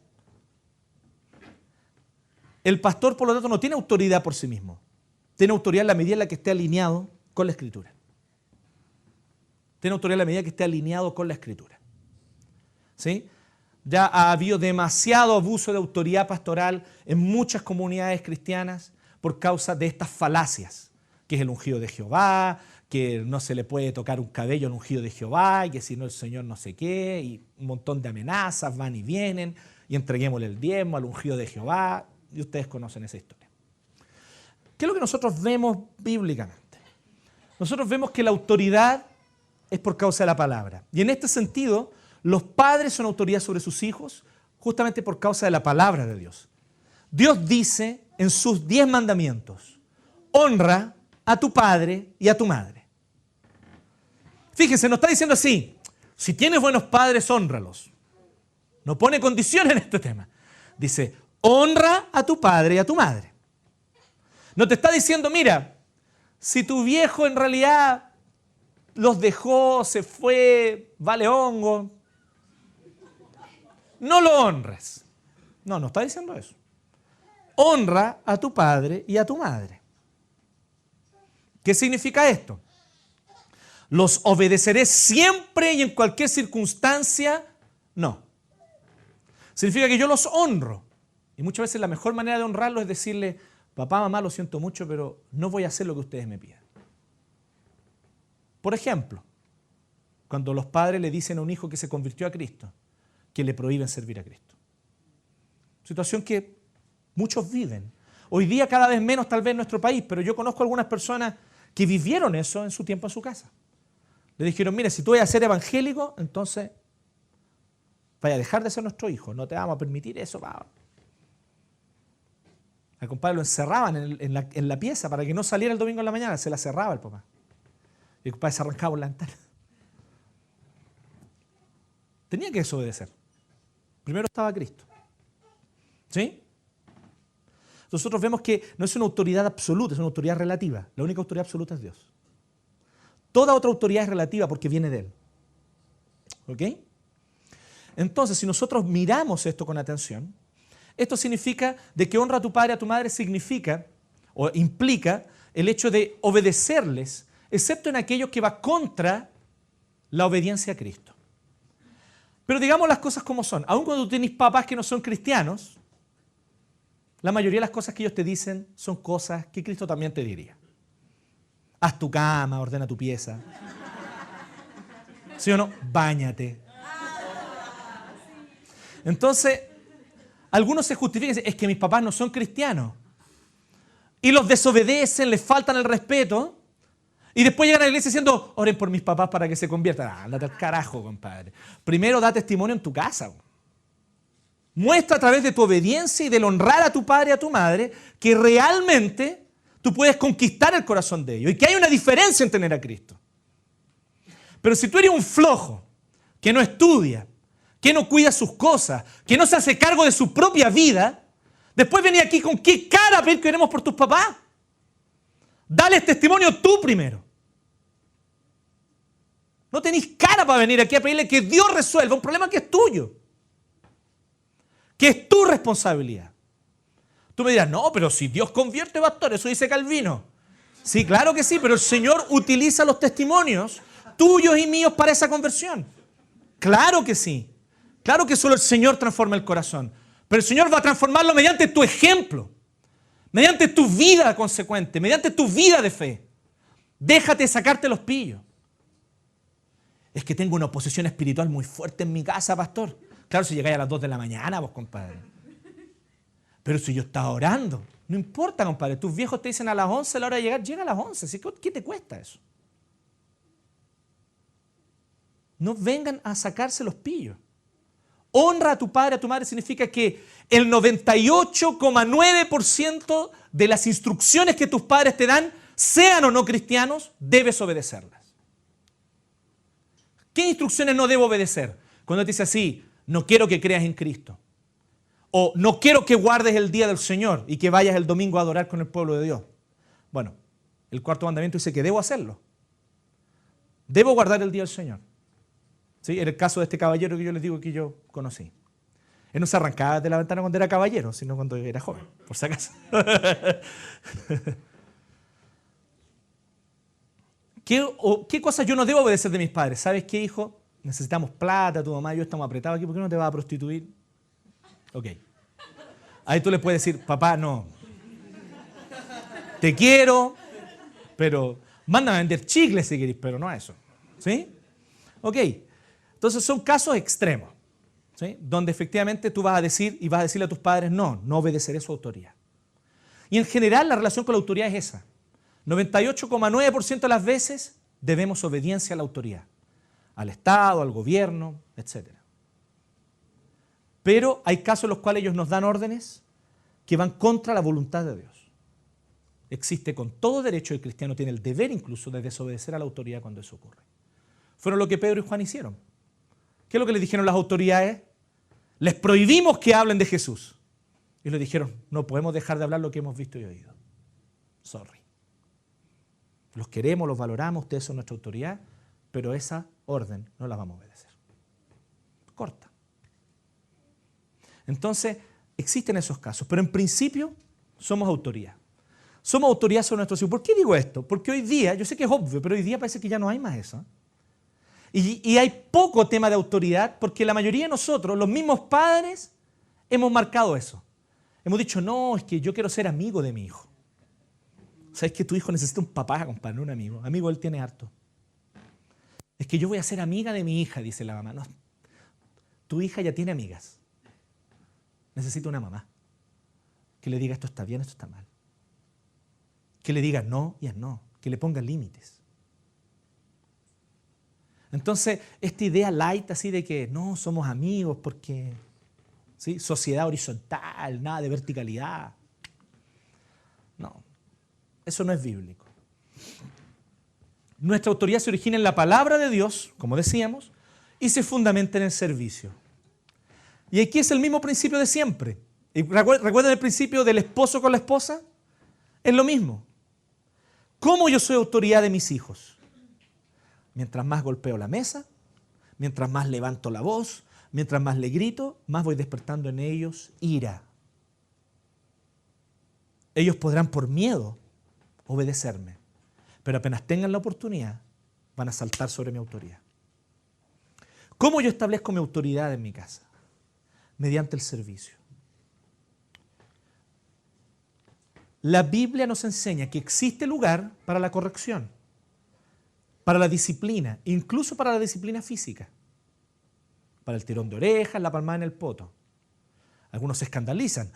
El pastor, por lo tanto, no tiene autoridad por sí mismo. Tiene autoridad en la medida en la que esté alineado con la Escritura. Tiene autoridad en la medida que esté alineado con la Escritura. ¿Sí? Ya ha habido demasiado abuso de autoridad pastoral en muchas comunidades cristianas por causa de estas falacias, que es el ungido de Jehová, que no se le puede tocar un cabello al ungido de Jehová, y que si no el Señor no sé qué, y un montón de amenazas van y vienen, y entreguémosle el diezmo al ungido de Jehová, y ustedes conocen esa historia. ¿Qué es lo que nosotros vemos bíblicamente? Nosotros vemos que la autoridad es por causa de la palabra. Y en este sentido, los padres son autoridad sobre sus hijos justamente por causa de la palabra de Dios. Dios dice en sus 10 mandamientos, honra a tu padre y a tu madre. Fíjense, no está diciendo así, si tienes buenos padres, hónralos. No pone condiciones en este tema. Dice, honra a tu padre y a tu madre. No te está diciendo, mira, si tu viejo en realidad los dejó, se fue, vale hongo, no lo honres. No, no está diciendo eso. Honra a tu padre y a tu madre. ¿Qué significa esto? ¿Los obedeceré siempre y en cualquier circunstancia? No. Significa que yo los honro. Y muchas veces la mejor manera de honrarlos es decirle, papá, mamá, lo siento mucho, pero no voy a hacer lo que ustedes me pidan. Por ejemplo, cuando los padres le dicen a un hijo que se convirtió a Cristo, que le prohíben servir a Cristo. Situación que muchos viven. Hoy día cada vez menos tal vez en nuestro país, pero yo conozco algunas personas que vivieron eso en su tiempo en su casa. Le dijeron, mire, si tú vas a ser evangélico, entonces vaya a dejar de ser nuestro hijo, no te vamos a permitir eso. Al compadre lo encerraban en la pieza para que no saliera el domingo en la mañana, se la cerraba el papá. Y el compadre se arrancaba por la ventana. Tenía que desobedecer. Primero estaba Cristo. ¿Sí? Nosotros vemos que no es una autoridad absoluta, es una autoridad relativa. La única autoridad absoluta es Dios. Toda otra autoridad es relativa porque viene de Él. ¿Ok? Entonces, si nosotros miramos esto con atención, esto significa de que honra a tu padre y a tu madre significa o implica el hecho de obedecerles, excepto en aquello que va contra la obediencia a Cristo. Pero digamos las cosas como son. Aun cuando tú tienes papás que no son cristianos, la mayoría de las cosas que ellos te dicen son cosas que Cristo también te diría. Haz tu cama, ordena tu pieza. ¿Sí o no? Báñate. Entonces, algunos se justifican y dicen, es que mis papás no son cristianos. Y los desobedecen, les faltan el respeto. Y después llegan a la iglesia diciendo, oren por mis papás para que se conviertan. Ándate al carajo, compadre. Primero da testimonio en tu casa. Muestra a través de tu obediencia y del honrar a tu padre y a tu madre que realmente tú puedes conquistar el corazón de ellos y que hay una diferencia en tener a Cristo. Pero si tú eres un flojo, que no estudia, que no cuida sus cosas, que no se hace cargo de su propia vida, después venís aquí con qué cara a pedir que oremos por tus papás. Dales testimonio tú primero. No tenés cara para venir aquí a pedirle que Dios resuelva un problema que es tuyo, que es tu responsabilidad. Tú me dirás, no, pero si Dios convierte, pastor, eso dice Calvino. Sí, claro que sí, pero el Señor utiliza los testimonios tuyos y míos para esa conversión. Claro que sí. Claro que solo el Señor transforma el corazón. Pero el Señor va a transformarlo mediante tu ejemplo, mediante tu vida consecuente, mediante tu vida de fe. Déjate sacarte los pillos. Es que tengo una oposición espiritual muy fuerte en mi casa, pastor. Claro, si llegáis a las 2 de la mañana, vos, compadre. Pero si yo estaba orando, no importa, compadre. Tus viejos te dicen a las 11 la hora de llegar, llega a las 11. ¿Qué te cuesta eso? No vengan a sacarse los pillos. Honra a tu padre, a tu madre significa que el 98,9% de las instrucciones que tus padres te dan, sean o no cristianos, debes obedecerlas. ¿Qué instrucciones no debo obedecer? Cuando te dice así, no quiero que creas en Cristo. O no quiero que guardes el día del Señor y que vayas el domingo a adorar con el pueblo de Dios. Bueno, el cuarto mandamiento dice que debo hacerlo. Debo guardar el día del Señor. ¿Sí? En el caso de este caballero que yo les digo que yo conocí. Él no se arrancaba de la ventana cuando era caballero, sino cuando era joven, por si acaso. ¿Qué cosas yo no debo obedecer de mis padres? ¿Sabes qué, hijo? Necesitamos plata, tu mamá y yo estamos apretados aquí, ¿por qué no te vas a prostituir? Ok. Ahí tú le puedes decir, papá, no. Te quiero, pero mándame a vender chicles si querés, pero no a eso. ¿Sí? Ok. Entonces son casos extremos, ¿sí? Donde efectivamente tú vas a decir y vas a decirle a tus padres, no obedeceré su autoridad. Y en general la relación con la autoridad es esa. 98,9% de las veces debemos obediencia a la autoridad. Al Estado, al gobierno, etc. Pero hay casos en los cuales ellos nos dan órdenes que van contra la voluntad de Dios. Existe con todo derecho, el cristiano tiene el deber incluso de desobedecer a la autoridad cuando eso ocurre. Fueron lo que Pedro y Juan hicieron. ¿Qué es lo que les dijeron las autoridades? Les prohibimos que hablen de Jesús. Y les dijeron, no podemos dejar de hablar lo que hemos visto y oído. Sorry. Los queremos, los valoramos, ustedes son nuestra autoridad, pero esa orden no la vamos a obedecer. Corta. Entonces, existen esos casos, pero en principio somos autoridad. Somos autoridad sobre nuestros hijos. ¿Por qué digo esto? Porque hoy día, yo sé que es obvio, pero hoy día parece que ya no hay más eso. Y hay poco tema de autoridad porque la mayoría de nosotros, los mismos padres, hemos marcado eso. Hemos dicho, no, es que yo quiero ser amigo de mi hijo. ¿Sabes que tu hijo necesita un papá, compadre, no un amigo? Amigo él tiene harto. Es que yo voy a ser amiga de mi hija, dice la mamá. No, tu hija ya tiene amigas. Necesita una mamá que le diga esto está bien, esto está mal. Que le diga no y es no. Que le ponga límites. Entonces, esta idea light así de que no somos amigos porque ¿sí? Sociedad horizontal, nada de verticalidad. No, eso no es bíblico. Nuestra autoridad se origina en la palabra de Dios, como decíamos, y se fundamenta en el servicio. Y aquí es el mismo principio de siempre. ¿Y recuerdan el principio del esposo con la esposa? Es lo mismo. ¿Cómo yo soy autoridad de mis hijos? Mientras más golpeo la mesa, mientras más levanto la voz, mientras más le grito, más voy despertando en ellos ira. Ellos podrán por miedo obedecerme, pero apenas tengan la oportunidad, van a saltar sobre mi autoridad. ¿Cómo yo establezco mi autoridad en mi casa? Mediante el servicio. La Biblia nos enseña que existe lugar para la corrección, para la disciplina, incluso para la disciplina física, para el tirón de orejas, la palmada en el poto. Algunos se escandalizan.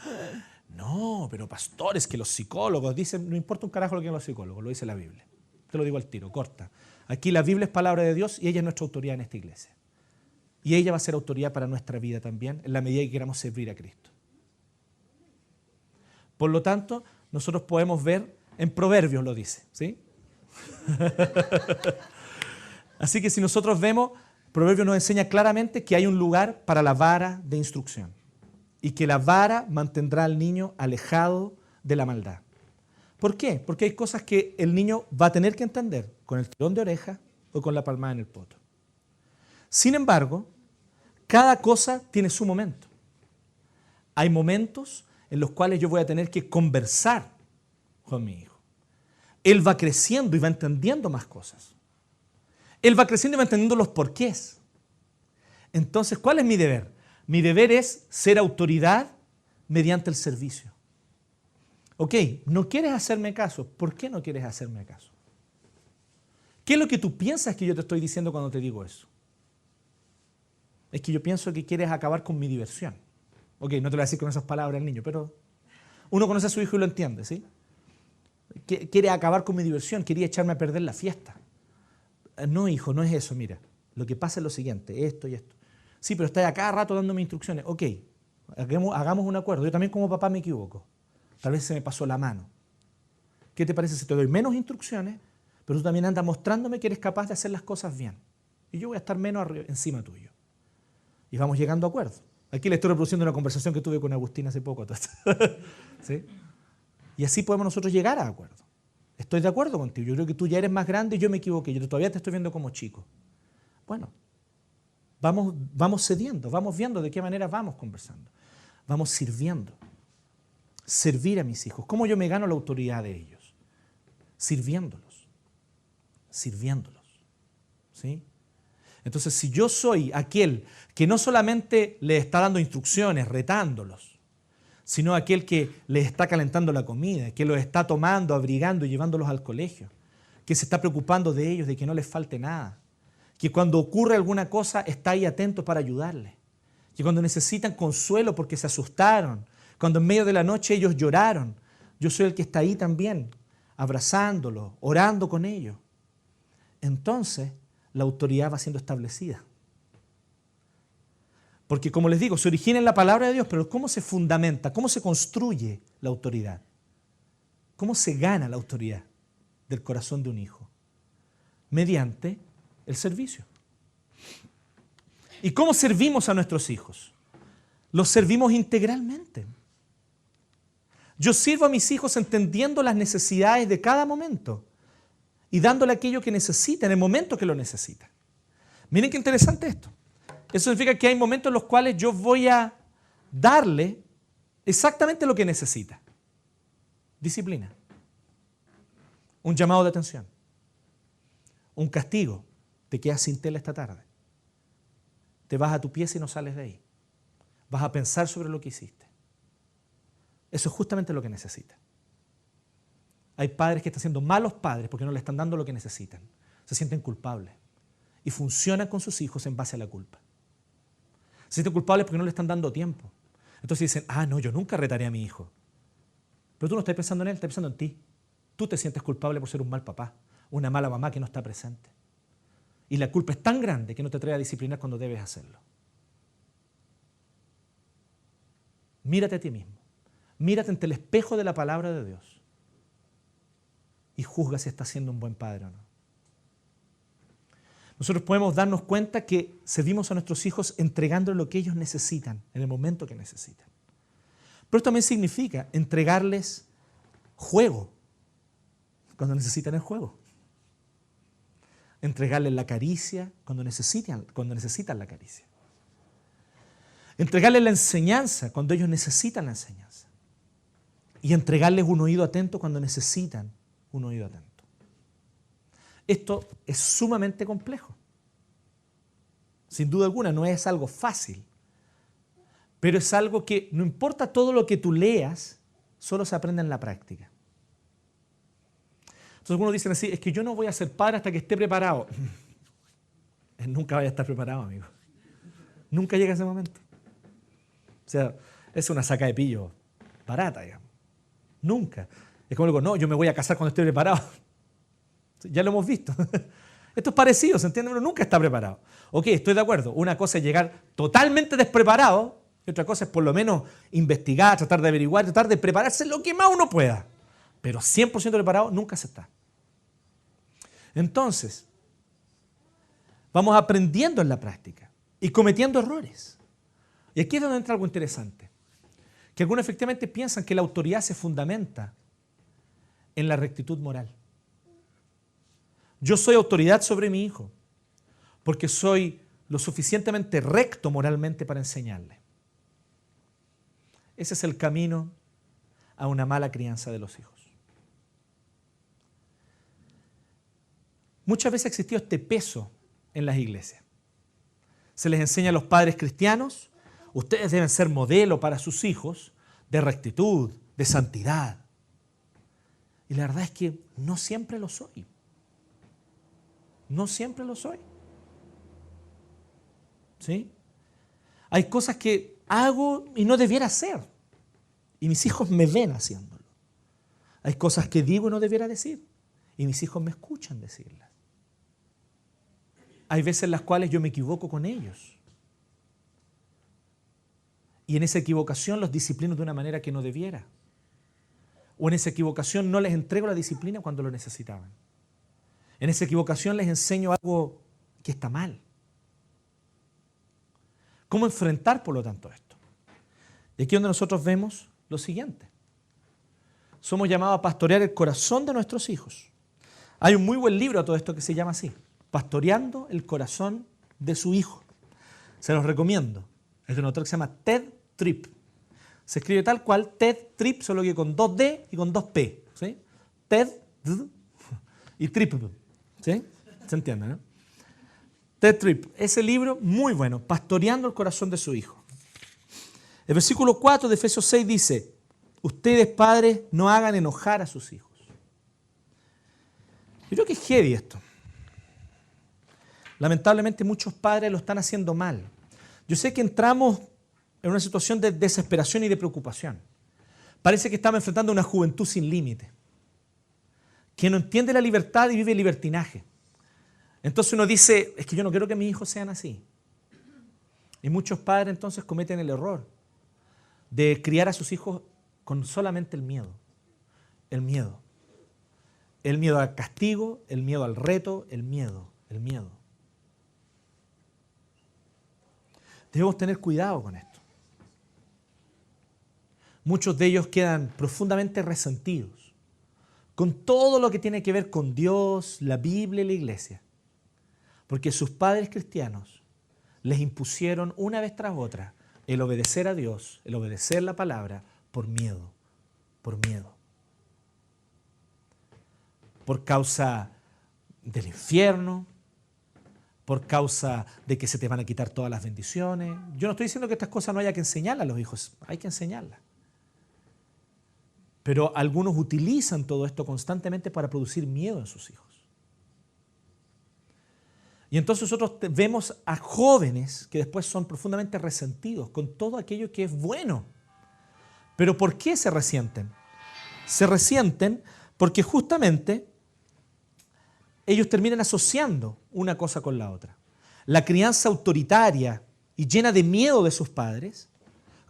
No, pero pastores, que los psicólogos dicen, no importa un carajo lo que digan los psicólogos, lo dice la Biblia. Te lo digo al tiro, corta. Aquí la Biblia es palabra de Dios y ella es nuestra autoridad en esta iglesia. Y ella va a ser autoridad para nuestra vida también, en la medida que queramos servir a Cristo. Por lo tanto, nosotros podemos ver, en Proverbios lo dice, ¿sí? Así que si nosotros vemos, Proverbios nos enseña claramente que hay un lugar para la vara de instrucción y que la vara mantendrá al niño alejado de la maldad. ¿Por qué? Porque hay cosas que el niño va a tener que entender con el tirón de oreja o con la palmada en el poto. Sin embargo, cada cosa tiene su momento. Hay momentos en los cuales yo voy a tener que conversar con mi hijo. Él va creciendo y va entendiendo más cosas. Él va creciendo y va entendiendo los porqués. Entonces, ¿cuál es mi deber? Mi deber es ser autoridad mediante el servicio. Ok, no quieres hacerme caso. ¿Por qué no quieres hacerme caso? ¿Qué es lo que tú piensas que yo te estoy diciendo cuando te digo eso? Es que yo pienso que quieres acabar con mi diversión. Ok, no te lo voy a decir con esas palabras al niño, pero uno conoce a su hijo y lo entiende, ¿sí? Quiere acabar con mi diversión, quería echarme a perder la fiesta. No, hijo, no es eso, mira. Lo que pasa es lo siguiente, esto y esto. Sí, pero estás a cada rato dándome instrucciones. Ok, hagamos un acuerdo. Yo también como papá me equivoco. Tal vez se me pasó la mano. ¿Qué te parece si te doy menos instrucciones, pero tú también andas mostrándome que eres capaz de hacer las cosas bien? Y yo voy a estar menos encima tuyo. Y vamos llegando a acuerdos. Aquí le estoy reproduciendo una conversación que tuve con Agustín hace poco. ¿Sí? Y así podemos nosotros llegar a acuerdos. Estoy de acuerdo contigo. Yo creo que tú ya eres más grande y yo me equivoqué. Yo todavía te estoy viendo como chico. Bueno, vamos cediendo, vamos viendo de qué manera vamos conversando. Vamos sirviendo. Servir a mis hijos. ¿Cómo yo me gano la autoridad de ellos? Sirviéndolos. Sirviéndolos. ¿Sí? Entonces, si yo soy aquel que no solamente les está dando instrucciones, retándolos, sino aquel que les está calentando la comida, que los está tomando, abrigando y llevándolos al colegio, que se está preocupando de ellos, de que no les falte nada, que cuando ocurre alguna cosa está ahí atento para ayudarles, que cuando necesitan consuelo porque se asustaron, cuando en medio de la noche ellos lloraron, yo soy el que está ahí también, abrazándolos, orando con ellos. Entonces, la autoridad va siendo establecida. Porque, como les digo, se origina en la palabra de Dios, pero ¿cómo se fundamenta? ¿Cómo se construye la autoridad? ¿Cómo se gana la autoridad del corazón de un hijo? Mediante el servicio. ¿Y cómo servimos a nuestros hijos? Los servimos integralmente. Yo sirvo a mis hijos entendiendo las necesidades de cada momento y dándole aquello que necesita en el momento que lo necesita. Miren qué interesante esto. Eso significa que hay momentos en los cuales yo voy a darle exactamente lo que necesita. Disciplina. Un llamado de atención. Un castigo. Te quedas sin tela esta tarde. Te vas a tu pieza y no sales de ahí. Vas a pensar sobre lo que hiciste. Eso es justamente lo que necesita. Hay padres que están siendo malos padres porque no le están dando lo que necesitan. Se sienten culpables y funcionan con sus hijos en base a la culpa. Se sienten culpables porque no le están dando tiempo. Entonces dicen, no, yo nunca retaré a mi hijo. Pero tú no estás pensando en él, estás pensando en ti. Tú te sientes culpable por ser un mal papá, una mala mamá que no está presente. Y la culpa es tan grande que no te atreves a disciplinar cuando debes hacerlo. Mírate a ti mismo. Mírate ante el espejo de la palabra de Dios. Y juzga si estás siendo un buen padre o no. Nosotros podemos darnos cuenta que servimos a nuestros hijos entregando lo que ellos necesitan en el momento que necesitan. Pero también significa entregarles juego cuando necesitan el juego. Entregarles la caricia cuando necesitan la caricia. Entregarles la enseñanza cuando ellos necesitan la enseñanza. Y entregarles un oído atento cuando necesitan un oído atento. Esto es sumamente complejo. Sin duda alguna, no es algo fácil. Pero es algo que no importa todo lo que tú leas, solo se aprende en la práctica. Entonces algunos dicen así, es que yo no voy a ser padre hasta que esté preparado. Nunca vaya a estar preparado, amigo. Nunca llega ese momento. O sea, es una saca de pillo barata, digamos. Nunca. Es como digo, no, yo me voy a casar cuando esté preparado. Ya lo hemos visto. Esto es parecido, ¿se entiende? Uno nunca está preparado. Ok, estoy de acuerdo. Una cosa es llegar totalmente despreparado y otra cosa es por lo menos investigar, tratar de averiguar, tratar de prepararse lo que más uno pueda. Pero 100% preparado nunca se está. Entonces, vamos aprendiendo en la práctica y cometiendo errores. Y aquí es donde entra algo interesante. Que algunos efectivamente piensan que la autoridad se fundamenta en la rectitud moral. Yo soy autoridad sobre mi hijo porque soy lo suficientemente recto moralmente para enseñarle. Ese es el camino a una mala crianza de los hijos. Muchas veces ha existido este peso en las iglesias. Se les enseña a los padres cristianos, ustedes deben ser modelo para sus hijos de rectitud, de santidad. Y la verdad es que no siempre lo soy. No siempre lo soy. ¿Sí? Hay cosas que hago y no debiera hacer. Y mis hijos me ven haciéndolo. Hay cosas que digo y no debiera decir. Y mis hijos me escuchan decirlas. Hay veces en las cuales yo me equivoco con ellos. Y en esa equivocación los disciplino de una manera que no debiera. O en esa equivocación no les entrego la disciplina cuando lo necesitaban. En esa equivocación les enseño algo que está mal. ¿Cómo enfrentar, por lo tanto, esto? Y aquí es donde nosotros vemos lo siguiente. Somos llamados a pastorear el corazón de nuestros hijos. Hay un muy buen libro a todo esto que se llama así, Pastoreando el corazón de su hijo. Se los recomiendo. Es de un autor que se llama Ted Tripp. Se escribe tal cual, Ted Tripp, solo que con 2D y con 2P. ¿Sí? Ted y Tripp. ¿Sí? ¿Se entiende, no? Ted Tripp. Ese libro, muy bueno, Pastoreando el corazón de su hijo. El versículo 4 de Efesios 6 dice, ustedes padres no hagan enojar a sus hijos. Yo creo que es heavy esto. Lamentablemente muchos padres lo están haciendo mal. Yo sé que entramos en una situación de desesperación y de preocupación. Parece que estamos enfrentando una juventud sin límite, que no entiende la libertad y vive libertinaje. Entonces uno dice, es que yo no quiero que mis hijos sean así. Y muchos padres entonces cometen el error de criar a sus hijos con solamente el miedo. El miedo. El miedo al castigo, el miedo al reto, el miedo. Debemos tener cuidado con esto. Muchos de ellos quedan profundamente resentidos con todo lo que tiene que ver con Dios, la Biblia y la iglesia. Porque sus padres cristianos les impusieron una vez tras otra el obedecer a Dios, el obedecer la palabra por miedo, por causa del infierno, por causa de que se te van a quitar todas las bendiciones. Yo no estoy diciendo que estas cosas no haya que enseñarlas a los hijos, hay que enseñarlas. Pero algunos utilizan todo esto constantemente para producir miedo en sus hijos. Y entonces nosotros vemos a jóvenes que después son profundamente resentidos con todo aquello que es bueno. ¿Pero por qué se resienten? Se resienten porque justamente ellos terminan asociando una cosa con la otra. La crianza autoritaria y llena de miedo de sus padres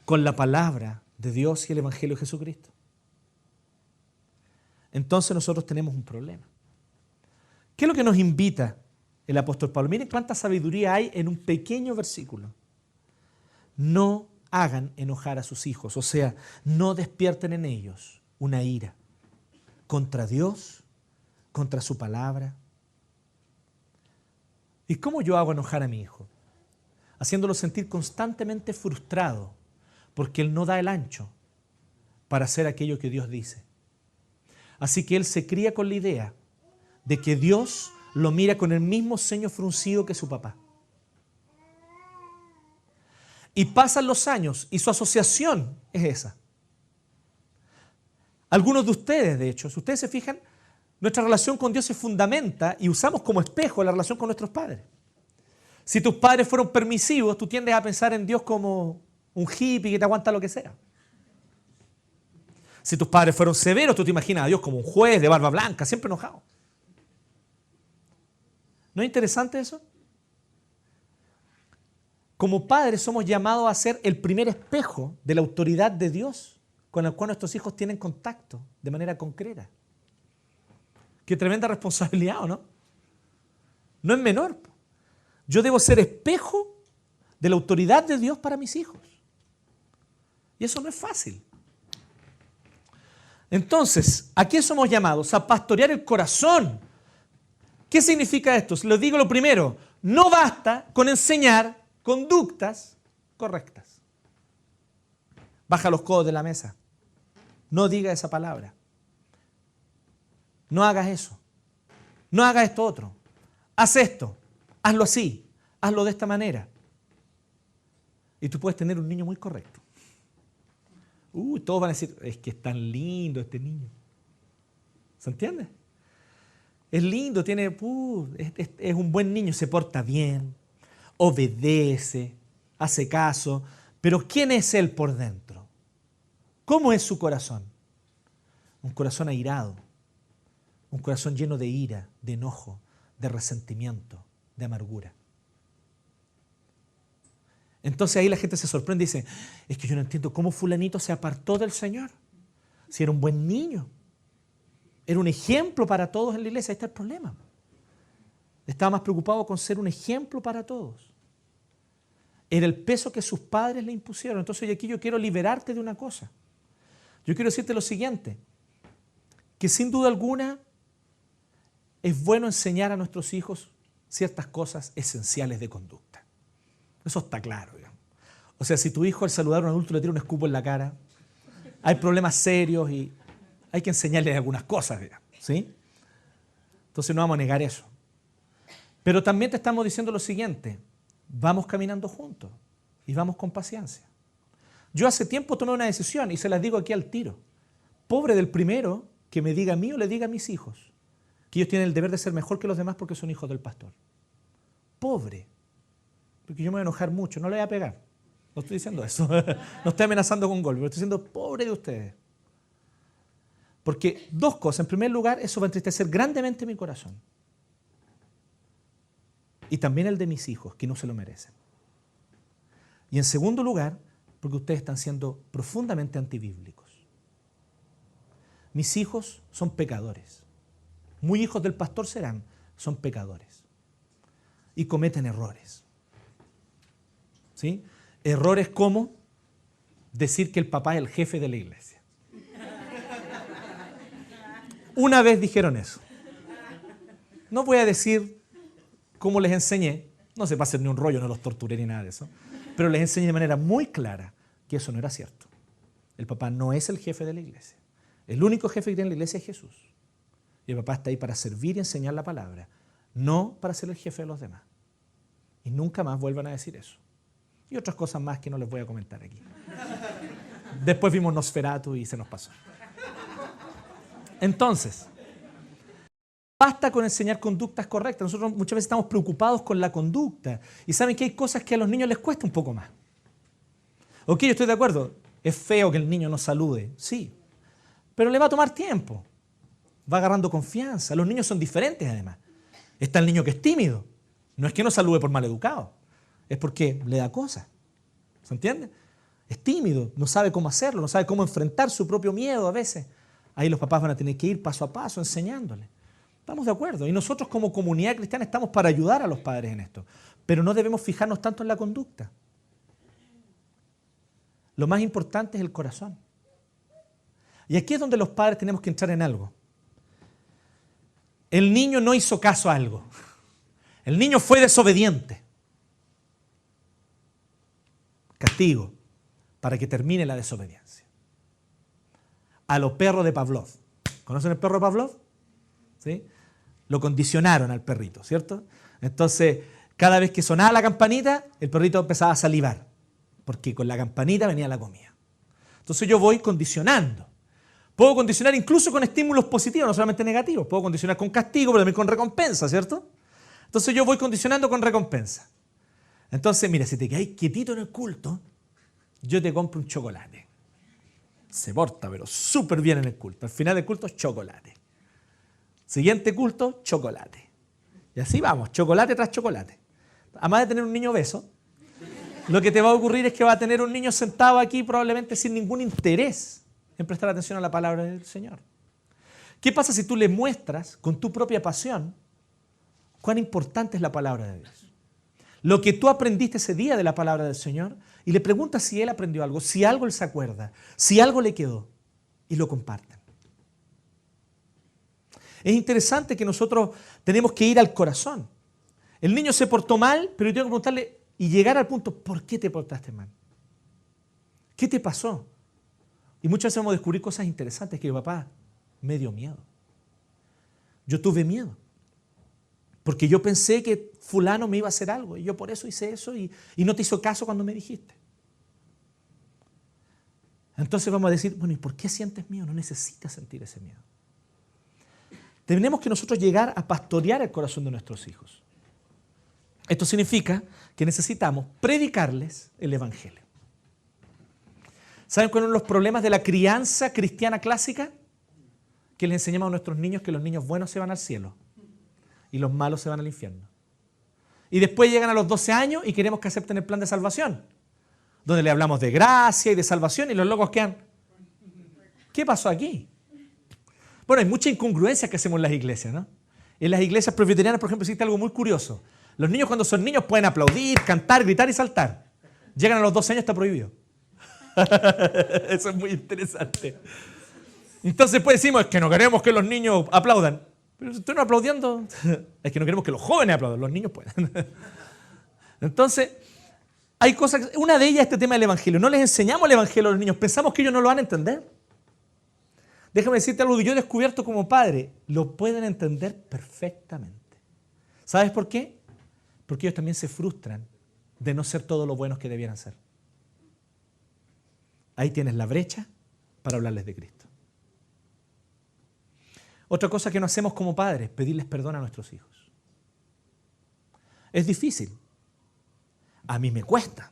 con la palabra de Dios y el Evangelio de Jesucristo. Entonces nosotros tenemos un problema. ¿Qué es lo que nos invita el apóstol Pablo? Miren cuánta sabiduría hay en un pequeño versículo. No hagan enojar a sus hijos. O sea, no despierten en ellos una ira contra Dios, contra su palabra. ¿Y cómo yo hago enojar a mi hijo? Haciéndolo sentir constantemente frustrado porque él no da el ancho para hacer aquello que Dios dice. Así que él se cría con la idea de que Dios lo mira con el mismo ceño fruncido que su papá. Y pasan los años y su asociación es esa. Algunos de ustedes, de hecho, si ustedes se fijan, nuestra relación con Dios se fundamenta y usamos como espejo la relación con nuestros padres. Si tus padres fueron permisivos, tú tiendes a pensar en Dios como un hippie que te aguanta lo que sea. Si tus padres fueron severos, tú te imaginas a Dios como un juez de barba blanca, siempre enojado. ¿No es interesante eso? Como padres somos llamados a ser el primer espejo de la autoridad de Dios con el cual nuestros hijos tienen contacto de manera concreta. Qué tremenda responsabilidad, ¿o no? No es menor. Yo debo ser espejo de la autoridad de Dios para mis hijos. Y eso no es fácil. Entonces, ¿a qué somos llamados? A pastorear el corazón. ¿Qué significa esto? Les digo lo primero, no basta con enseñar conductas correctas. Baja los codos de la mesa. No diga esa palabra. No hagas eso. No hagas esto otro. Haz esto. Hazlo así. Hazlo de esta manera. Y tú puedes tener un niño muy correcto. Todos van a decir, es que es tan lindo este niño. ¿Se entiende? Es lindo, es un buen niño, se porta bien, obedece, hace caso. Pero ¿quién es él por dentro? ¿Cómo es su corazón? Un corazón airado, un corazón lleno de ira, de enojo, de resentimiento, de amargura. Entonces ahí la gente se sorprende y dice, es que yo no entiendo cómo fulanito se apartó del Señor. Si era un buen niño, era un ejemplo para todos en la iglesia. Ahí está el problema. Estaba más preocupado con ser un ejemplo para todos. Era el peso que sus padres le impusieron. Entonces aquí yo quiero liberarte de una cosa. Yo quiero decirte lo siguiente, que sin duda alguna es bueno enseñar a nuestros hijos ciertas cosas esenciales de conducta. Eso está claro, digamos. O sea, si tu hijo al saludar a un adulto le tira un escupo en la cara, hay problemas serios y hay que enseñarle algunas cosas, digamos, ¿sí? Entonces no vamos a negar eso. Pero también te estamos diciendo lo siguiente, vamos caminando juntos y vamos con paciencia. Yo hace tiempo tomé una decisión y se las digo aquí al tiro. Pobre del primero que me diga a mí o le diga a mis hijos que ellos tienen el deber de ser mejor que los demás porque son hijos del pastor. Pobre. Porque yo me voy a enojar mucho, no le voy a pegar. No estoy diciendo eso. No estoy amenazando con golpe, pero estoy diciendo pobre de ustedes. Porque dos cosas. En primer lugar, eso va a entristecer grandemente mi corazón. Y también el de mis hijos, que no se lo merecen. Y en segundo lugar, porque ustedes están siendo profundamente antibíblicos. Mis hijos son pecadores. Muy hijos del pastor serán, son pecadores. Y cometen errores. ¿Sí? Errores como decir que el papá es el jefe de la iglesia. Una vez dijeron eso. No voy a decir cómo les enseñé, no se pasen ni un rollo, no los torturé ni nada de eso, pero les enseñé de manera muy clara que eso no era cierto. El papá no es el jefe de la iglesia. El único jefe que tiene la iglesia es Jesús. Y el papá está ahí para servir y enseñar la palabra, no para ser el jefe de los demás. Y nunca más vuelvan a decir eso. Y otras cosas más que no les voy a comentar aquí. Después vimos Nosferatu y se nos pasó. Entonces, basta con enseñar conductas correctas. Nosotros muchas veces estamos preocupados con la conducta. Y saben que hay cosas que a los niños les cuesta un poco más. Ok, yo estoy de acuerdo. Es feo que el niño no salude. Sí. Pero le va a tomar tiempo. Va agarrando confianza. Los niños son diferentes además. Está el niño que es tímido. No es que no salude por maleducado. Es porque le da cosas. ¿Se entiende? Es tímido, no sabe cómo hacerlo, no sabe cómo enfrentar su propio miedo a veces. Ahí los papás van a tener que ir paso a paso enseñándole. Estamos de acuerdo. Y nosotros como comunidad cristiana estamos para ayudar a los padres en esto. Pero no debemos fijarnos tanto en la conducta. Lo más importante es el corazón. Y aquí es donde los padres tenemos que entrar en algo. El niño no hizo caso a algo. El niño fue desobediente. Castigo para que termine la desobediencia. A los perros de Pavlov. ¿Conocen el perro de Pavlov? ¿Sí? Lo condicionaron al perrito, ¿cierto? Entonces, cada vez que sonaba la campanita, el perrito empezaba a salivar, porque con la campanita venía la comida. Entonces yo voy condicionando. Puedo condicionar incluso con estímulos positivos, no solamente negativos. Puedo condicionar con castigo, pero también con recompensa, ¿cierto? Entonces yo voy condicionando con recompensa. Entonces, mira, si te quedas quietito en el culto, yo te compro un chocolate. Se porta, pero súper bien en el culto. Al final del culto, chocolate. Siguiente culto, chocolate. Y así vamos, chocolate tras chocolate. Además de tener un niño obeso, lo que te va a ocurrir es que va a tener un niño sentado aquí probablemente sin ningún interés en prestar atención a la palabra del Señor. ¿Qué pasa si tú le muestras con tu propia pasión cuán importante es la palabra de Dios? Lo que tú aprendiste ese día de la palabra del Señor y le preguntas si él aprendió algo, si algo él se acuerda, si algo le quedó y lo comparten. Es interesante que nosotros tenemos que ir al corazón. El niño se portó mal, pero yo tengo que preguntarle y llegar al punto, ¿por qué te portaste mal? ¿Qué te pasó? Y muchas veces vamos a descubrir cosas interesantes que papá me dio miedo. Yo tuve miedo. Porque yo pensé que fulano me iba a hacer algo y yo por eso hice eso y no te hizo caso cuando me dijiste. Entonces vamos a decir, bueno, ¿y por qué sientes miedo? No necesitas sentir ese miedo. Tenemos que nosotros llegar a pastorear el corazón de nuestros hijos. Esto significa que necesitamos predicarles el Evangelio. ¿Saben cuáles son los problemas de la crianza cristiana clásica? Que les enseñamos a nuestros niños que los niños buenos se van al cielo y los malos se van al infierno. Y después llegan a los 12 años y queremos que acepten el plan de salvación, donde le hablamos de gracia y de salvación y los locos quedan. ¿Qué pasó aquí? Bueno, hay mucha incongruencia que hacemos en las iglesias, ¿no? En las iglesias presbiterianas, por ejemplo, existe algo muy curioso. Los niños cuando son niños pueden aplaudir, cantar, gritar y saltar. Llegan a los 12 años, está prohibido. Eso es muy interesante. Entonces pues decimos, es que no queremos que los niños aplaudan. Pero si estoy no aplaudiendo, es que no queremos que los jóvenes aplaudan, los niños pueden. Entonces, hay cosas, una de ellas es este tema del Evangelio. No les enseñamos el Evangelio a los niños, pensamos que ellos no lo van a entender. Déjame decirte algo que yo he descubierto como padre, lo pueden entender perfectamente. ¿Sabes por qué? Porque ellos también se frustran de no ser todos lo buenos que debieran ser. Ahí tienes la brecha para hablarles de Cristo. Otra cosa que no hacemos como padres, pedirles perdón a nuestros hijos. Es difícil. A mí me cuesta.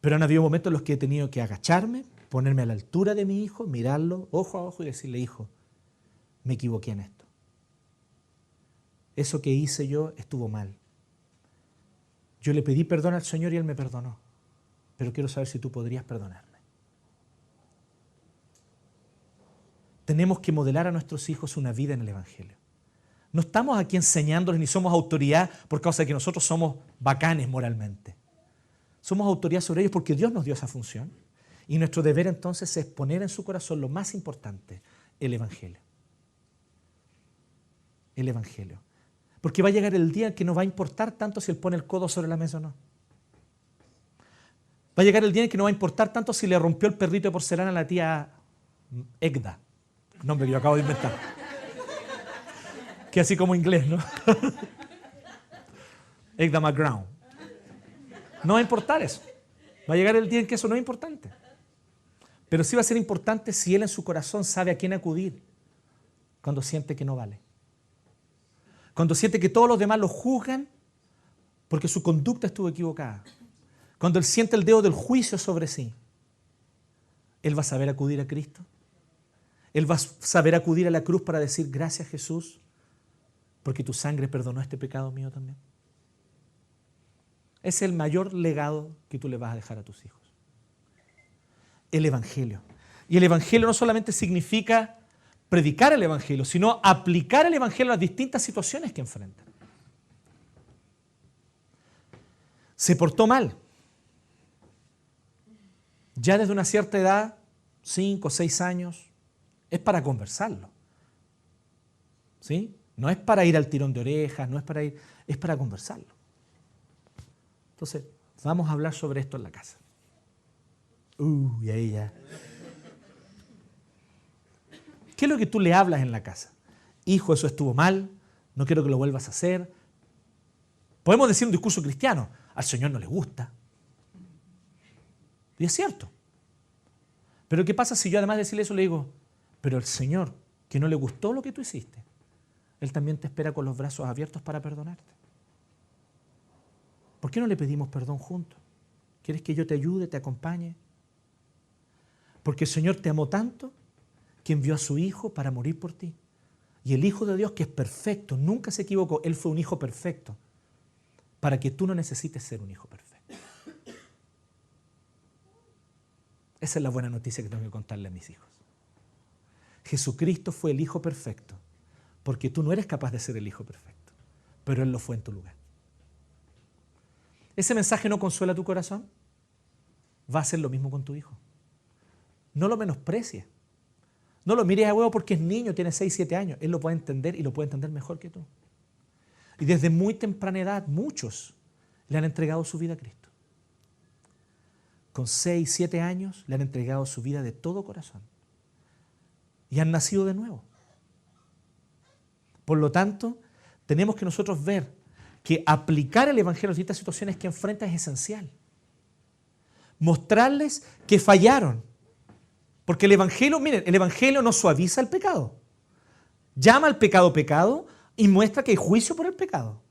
Pero han habido momentos en los que he tenido que agacharme, ponerme a la altura de mi hijo, mirarlo ojo a ojo y decirle, hijo, me equivoqué en esto. Eso que hice yo estuvo mal. Yo le pedí perdón al Señor y Él me perdonó. Pero quiero saber si tú podrías perdonarme. Tenemos que modelar a nuestros hijos una vida en el Evangelio. No estamos aquí enseñándoles ni somos autoridad por causa de que nosotros somos bacanes moralmente. Somos autoridad sobre ellos porque Dios nos dio esa función. Y nuestro deber entonces es poner en su corazón lo más importante, el Evangelio. El Evangelio. Porque va a llegar el día en que no va a importar tanto si él pone el codo sobre la mesa o no. Va a llegar el día en que no va a importar tanto si le rompió el perrito de porcelana a la tía Egda. Nombre que yo acabo de inventar. Que así como inglés, ¿no? Egda McGraw. No va a importar eso. Va a llegar el día en que eso no es importante. Pero sí va a ser importante si él en su corazón sabe a quién acudir cuando siente que no vale. Cuando siente que todos los demás lo juzgan porque su conducta estuvo equivocada. Cuando él siente el dedo del juicio sobre sí, él va a saber acudir a Cristo. Él va a saber acudir a la cruz para decir, gracias Jesús, porque tu sangre perdonó este pecado mío también. Es el mayor legado que tú le vas a dejar a tus hijos. El Evangelio. Y el Evangelio no solamente significa predicar el Evangelio, sino aplicar el Evangelio a las distintas situaciones que enfrentan. Se portó mal. ya desde una cierta edad, 5 o 6 años, es para conversarlo. ¿Sí? No es para ir al tirón de orejas, no es para ir, es para conversarlo. Entonces, vamos a hablar sobre esto en la casa. Y ahí ya. ¿Qué es lo que tú le hablas en la casa? Hijo, eso estuvo mal, no quiero que lo vuelvas a hacer. Podemos decir un discurso cristiano, al Señor no le gusta. Y es cierto. Pero ¿qué pasa si yo además de decirle eso le digo, pero el Señor, que no le gustó lo que tú hiciste, Él también te espera con los brazos abiertos para perdonarte? ¿Por qué no le pedimos perdón juntos? ¿Quieres que yo te ayude, te acompañe? Porque el Señor te amó tanto que envió a su Hijo para morir por ti. Y el Hijo de Dios, que es perfecto, nunca se equivocó, Él fue un Hijo perfecto, para que tú no necesites ser un hijo perfecto. Esa es la buena noticia que tengo que contarle a mis hijos. Jesucristo fue el Hijo perfecto, porque tú no eres capaz de ser el Hijo perfecto, pero Él lo fue en tu lugar. ¿Ese mensaje no consuela tu corazón? Va a hacer lo mismo con tu hijo. No lo menosprecies. No lo mires a huevo porque es niño, tiene 6, 7 años. Él lo puede entender y lo puede entender mejor que tú. Y desde muy temprana edad, muchos le han entregado su vida a Cristo. Con 6, 7 años le han entregado su vida de todo corazón. Y han nacido de nuevo. Por lo tanto, tenemos que nosotros ver que aplicar el Evangelio a las distintas situaciones que enfrentan es esencial. Mostrarles que fallaron. Porque el Evangelio, miren, el Evangelio no suaviza el pecado. Llama al pecado pecado y muestra que hay juicio por el pecado.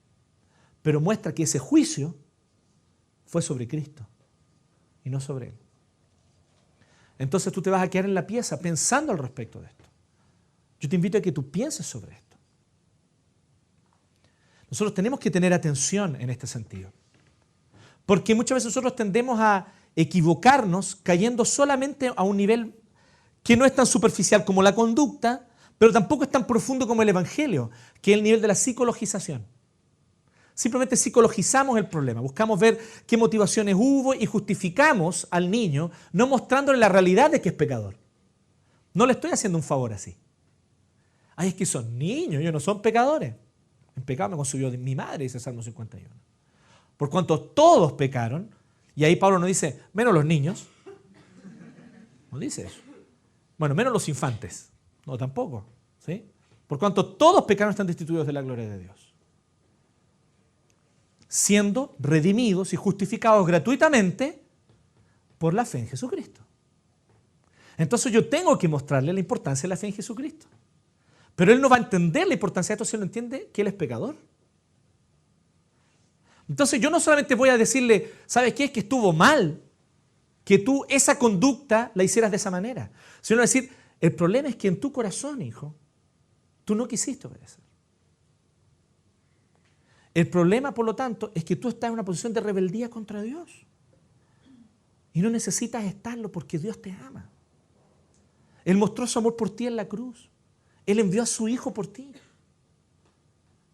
Pero muestra que ese juicio fue sobre Cristo y no sobre Él. Entonces tú te vas a quedar en la pieza pensando al respecto de esto. Yo te invito a que tú pienses sobre esto. Nosotros tenemos que tener atención en este sentido. Porque muchas veces nosotros tendemos a equivocarnos cayendo solamente a un nivel que no es tan superficial como la conducta, pero tampoco es tan profundo como el Evangelio, que es el nivel de la psicologización. Simplemente psicologizamos el problema, buscamos ver qué motivaciones hubo y justificamos al niño, no mostrándole la realidad de que es pecador. No le estoy haciendo un favor así. Ay, es que son niños, ellos no son pecadores. En pecado me consumió mi madre, dice Salmo 51. Por cuanto todos pecaron, y ahí Pablo no dice, menos los niños. No dice eso. Bueno, menos los infantes. No, tampoco. ¿Sí? Por cuanto todos pecaron, están destituidos de la gloria de Dios. Siendo redimidos y justificados gratuitamente por la fe en Jesucristo. Entonces yo tengo que mostrarle la importancia de la fe en Jesucristo. Pero él no va a entender la importancia de esto si no entiende que él es pecador. Entonces yo no solamente voy a decirle, ¿sabes qué? Es que estuvo mal que tú esa conducta la hicieras de esa manera. Sino decir, el problema es que en tu corazón, hijo, tú no quisiste obedecer. El problema, por lo tanto, es que tú estás en una posición de rebeldía contra Dios. Y no necesitas estarlo porque Dios te ama. Él mostró su amor por ti en la cruz. Él envió a su Hijo por ti.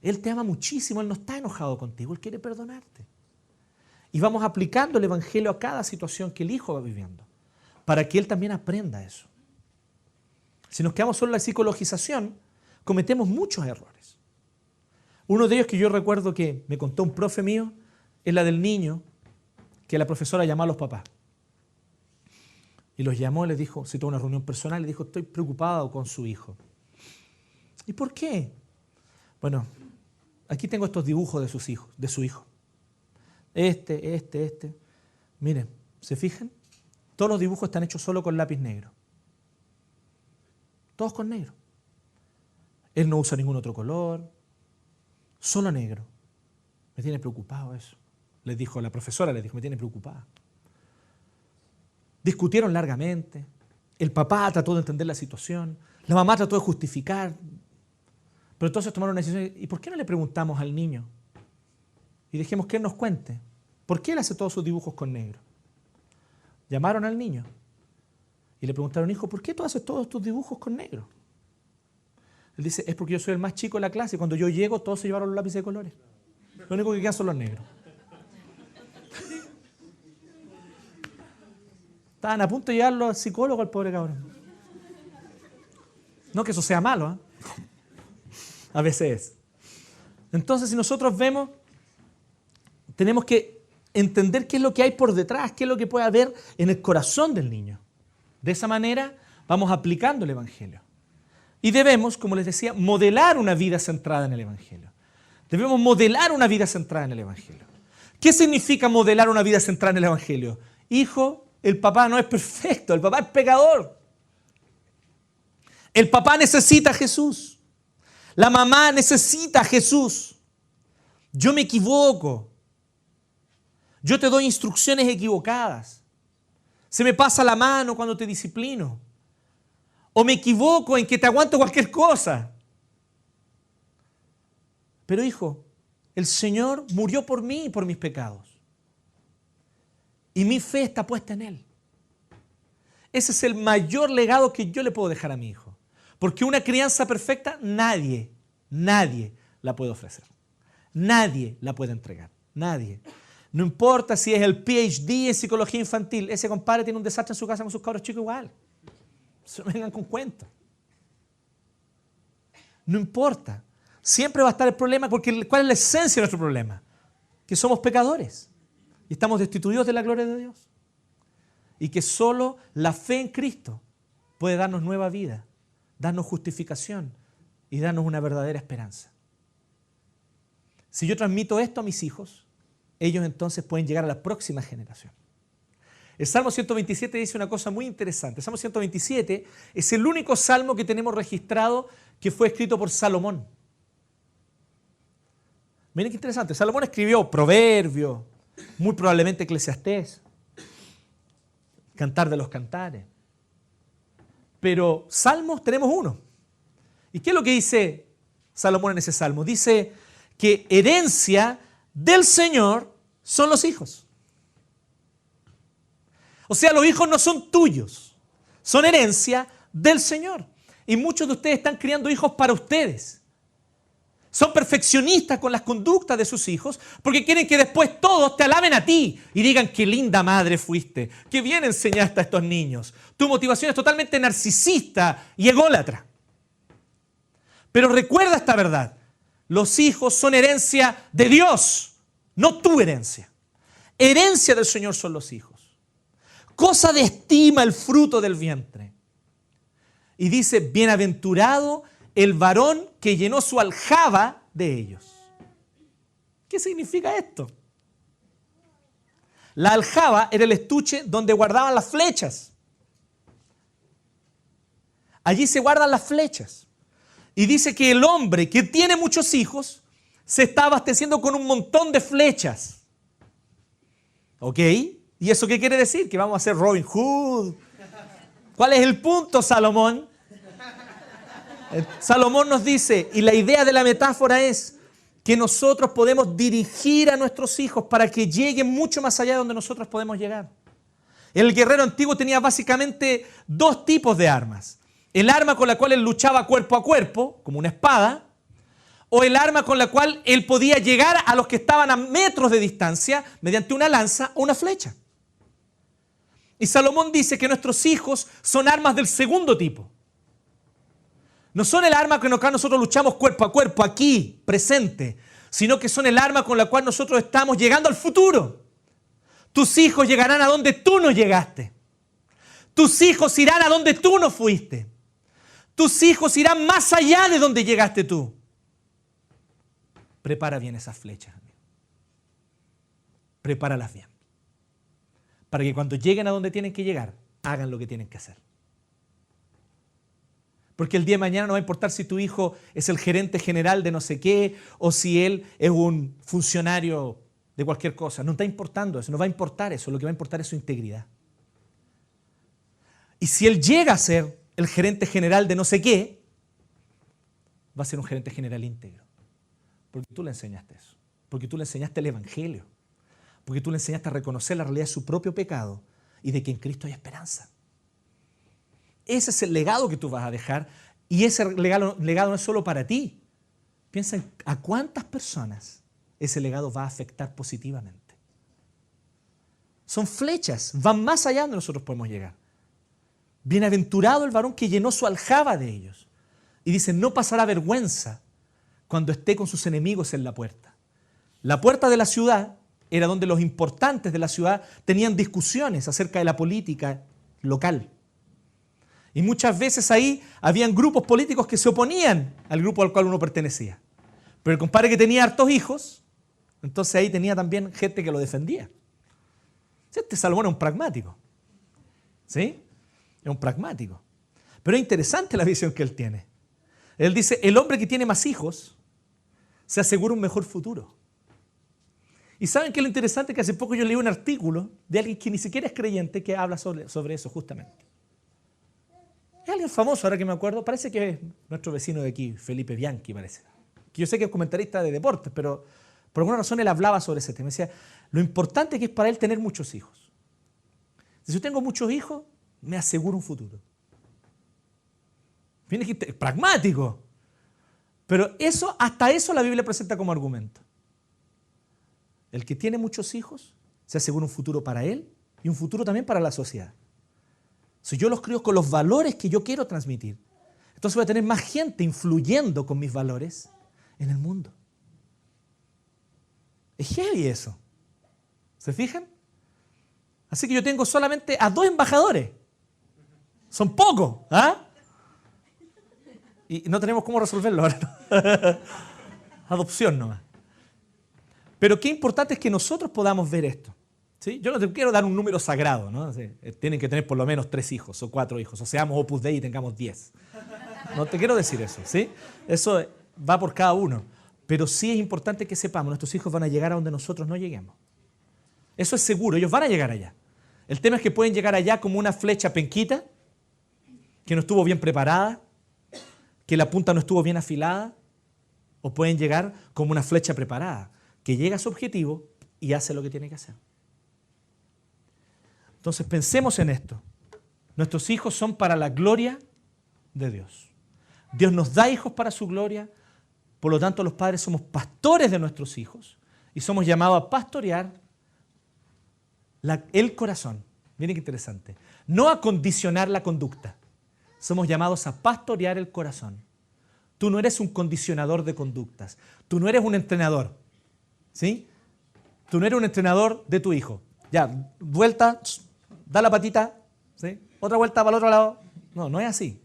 Él te ama muchísimo, Él no está enojado contigo, Él quiere perdonarte. Y vamos aplicando el Evangelio a cada situación que el Hijo va viviendo, para que Él también aprenda eso. Si nos quedamos solo en la psicologización, cometemos muchos errores. Uno de ellos que yo recuerdo que me contó un profe mío, es la del niño que la profesora llamó a los papás. Y los llamó y les dijo, citó una reunión personal, y dijo, estoy preocupado con su hijo. ¿Y por qué? Bueno, aquí tengo estos dibujos de sus hijos, de su hijo. Este. Miren, ¿se fijan? Todos los dibujos están hechos solo con lápiz negro. Todos con negro. Él no usa ningún otro color, solo negro. Me tiene preocupado eso. Les dijo la profesora, me tiene preocupada. Discutieron largamente. El papá trató de entender la situación. La mamá trató de justificar. Pero entonces tomaron una decisión. ¿Y por qué no le preguntamos al niño? Y dejemos que él nos cuente. ¿Por qué él hace todos sus dibujos con negro? Llamaron al niño. Y le preguntaron, hijo, ¿por qué tú haces todos tus dibujos con negro? Él dice, es porque yo soy el más chico de la clase y cuando yo llego todos se llevaron los lápices de colores. Lo único que quedan son los negros. Estaban a punto de llevarlo al psicólogo al pobre cabrón. No que eso sea malo, ¿eh? A veces es. Entonces, si nosotros vemos, tenemos que entender qué es lo que hay por detrás, qué es lo que puede haber en el corazón del niño. De esa manera vamos aplicando el Evangelio. Y debemos, como les decía, modelar una vida centrada en el Evangelio. Debemos modelar una vida centrada en el Evangelio. ¿Qué significa modelar una vida centrada en el Evangelio? Hijo, el papá no es perfecto, el papá es pecador. El papá necesita a Jesús. La mamá necesita a Jesús. Yo me equivoco. Yo te doy instrucciones equivocadas. Se me pasa la mano cuando te disciplino. O me equivoco en que te aguanto cualquier cosa. Pero hijo, el Señor murió por mí y por mis pecados. Y mi fe está puesta en Él. Ese es el mayor legado que yo le puedo dejar a mi hijo. Porque una crianza perfecta nadie la puede ofrecer. Nadie la puede entregar. Nadie. No importa si es el PhD en psicología infantil. Ese compadre tiene un desastre en su casa con sus cabros chicos igual. Se vengan con cuentos. No importa. Siempre va a estar el problema porque ¿cuál es la esencia de nuestro problema? Que somos pecadores y estamos destituidos de la gloria de Dios. Y que solo la fe en Cristo puede darnos nueva vida, darnos justificación y darnos una verdadera esperanza. Si yo transmito esto a mis hijos, ellos entonces pueden llegar a la próxima generación. El Salmo 127 dice una cosa muy interesante. El Salmo 127 es el único salmo que tenemos registrado que fue escrito por Salomón. Miren qué interesante. Salomón escribió Proverbios, muy probablemente Eclesiastés, Cantar de los Cantares. Pero salmos tenemos uno. ¿Y qué es lo que dice Salomón en ese salmo? Dice que herencia del Señor son los hijos. O sea, los hijos no son tuyos, son herencia del Señor. Y muchos de ustedes están criando hijos para ustedes. Son perfeccionistas con las conductas de sus hijos porque quieren que después todos te alaben a ti y digan qué linda madre fuiste, qué bien enseñaste a estos niños. Tu motivación es totalmente narcisista y ególatra. Pero recuerda esta verdad, los hijos son herencia de Dios, no tu herencia. Herencia del Señor son los hijos. Cosa de estima el fruto del vientre. Y dice, bienaventurado el varón que llenó su aljaba de ellos. ¿Qué significa esto? La aljaba era el estuche donde guardaban las flechas. Allí se guardan las flechas. Y dice que el hombre que tiene muchos hijos se está abasteciendo con un montón de flechas. ¿Ok? ¿Y eso qué quiere decir? Que vamos a hacer Robin Hood. ¿Cuál es el punto, Salomón? Salomón nos dice, y la idea de la metáfora es que nosotros podemos dirigir a nuestros hijos para que lleguen mucho más allá de donde nosotros podemos llegar. El guerrero antiguo tenía básicamente dos tipos de armas. El arma con la cual él luchaba cuerpo a cuerpo, como una espada, o el arma con la cual él podía llegar a los que estaban a metros de distancia mediante una lanza o una flecha. Y Salomón dice que nuestros hijos son armas del segundo tipo. No son el arma con la cual nosotros luchamos cuerpo a cuerpo, aquí, presente, sino que son el arma con la cual nosotros estamos llegando al futuro. Tus hijos llegarán a donde tú no llegaste. Tus hijos irán a donde tú no fuiste. Tus hijos irán más allá de donde llegaste tú. Prepara bien esas flechas, amigo. Prepáralas bien. Para que cuando lleguen a donde tienen que llegar, hagan lo que tienen que hacer. Porque el día de mañana no va a importar si tu hijo es el gerente general de no sé qué o si él es un funcionario de cualquier cosa. No está importando eso, no va a importar eso. Lo que va a importar es su integridad. Y si él llega a ser el gerente general de no sé qué, va a ser un gerente general íntegro. Porque tú le enseñaste eso. Porque tú le enseñaste el Evangelio. Porque tú le enseñaste a reconocer la realidad de su propio pecado y de que en Cristo hay esperanza. Ese es el legado que tú vas a dejar y ese legado no es solo para ti. Piensa en a cuántas personas ese legado va a afectar positivamente. Son flechas, van más allá donde nosotros podemos llegar. Bienaventurado el varón que llenó su aljaba de ellos. Y dice, no pasará vergüenza cuando esté con sus enemigos en la puerta. La puerta de la ciudad era donde los importantes de la ciudad tenían discusiones acerca de la política local. Y muchas veces ahí habían grupos políticos que se oponían al grupo al cual uno pertenecía. Pero el compadre que tenía hartos hijos, entonces ahí tenía también gente que lo defendía. Este Salomón es un pragmático. ¿Sí? Es un pragmático. Pero es interesante la visión que él tiene. Él dice, el hombre que tiene más hijos se asegura un mejor futuro. ¿Y saben qué es lo interesante? Que hace poco yo leí un artículo de alguien que ni siquiera es creyente que habla sobre eso justamente. Es alguien famoso, ahora que me acuerdo, parece que es nuestro vecino de aquí, Felipe Bianchi, parece. Que yo sé que es comentarista de deportes, pero por alguna razón él hablaba sobre ese tema. Decía, lo importante que es para él tener muchos hijos. Si yo tengo muchos hijos, me aseguro un futuro. Viene gente pragmático. Pero eso, hasta eso la Biblia presenta como argumento. El que tiene muchos hijos se asegura un futuro para él y un futuro también para la sociedad. Si yo los crío con los valores que yo quiero transmitir, entonces voy a tener más gente influyendo con mis valores en el mundo. Es heavy eso. ¿Se fijan? Así que yo tengo solamente a 2 embajadores. Son pocos, ¿ah? Y no tenemos cómo resolverlo ahora. Adopción nomás. Pero qué importante es que nosotros podamos ver esto. ¿Sí? Yo no te quiero dar un número sagrado, ¿no? Sí, tienen que tener por lo menos 3 hijos o 4 hijos, o seamos Opus Dei y tengamos 10. No te quiero decir eso, ¿sí? Eso va por cada uno. Pero sí es importante que sepamos, nuestros hijos van a llegar a donde nosotros no lleguemos. Eso es seguro, ellos van a llegar allá. El tema es que pueden llegar allá como una flecha penquita, que no estuvo bien preparada, que la punta no estuvo bien afilada, o pueden llegar como una flecha preparada, que llega a su objetivo y hace lo que tiene que hacer. Entonces pensemos en esto. Nuestros hijos son para la gloria de Dios. Dios nos da hijos para su gloria, por lo tanto los padres somos pastores de nuestros hijos y somos llamados a pastorear el corazón. Miren qué interesante. No a condicionar la conducta. Somos llamados a pastorear el corazón. Tú no eres un condicionador de conductas. Tú no eres un entrenador. ¿Sí? Tú no eres un entrenador de tu hijo. Ya, vuelta, da la patita, ¿sí? Otra vuelta para el otro lado. No, no es así.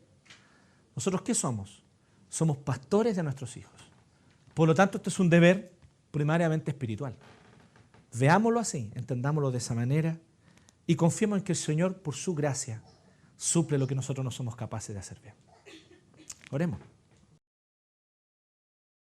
¿Nosotros qué somos? Somos pastores de nuestros hijos. Por lo tanto, esto es un deber primariamente espiritual. Veámoslo así, entendámoslo de esa manera y confiemos en que el Señor, por su gracia, suple lo que nosotros no somos capaces de hacer bien. Oremos.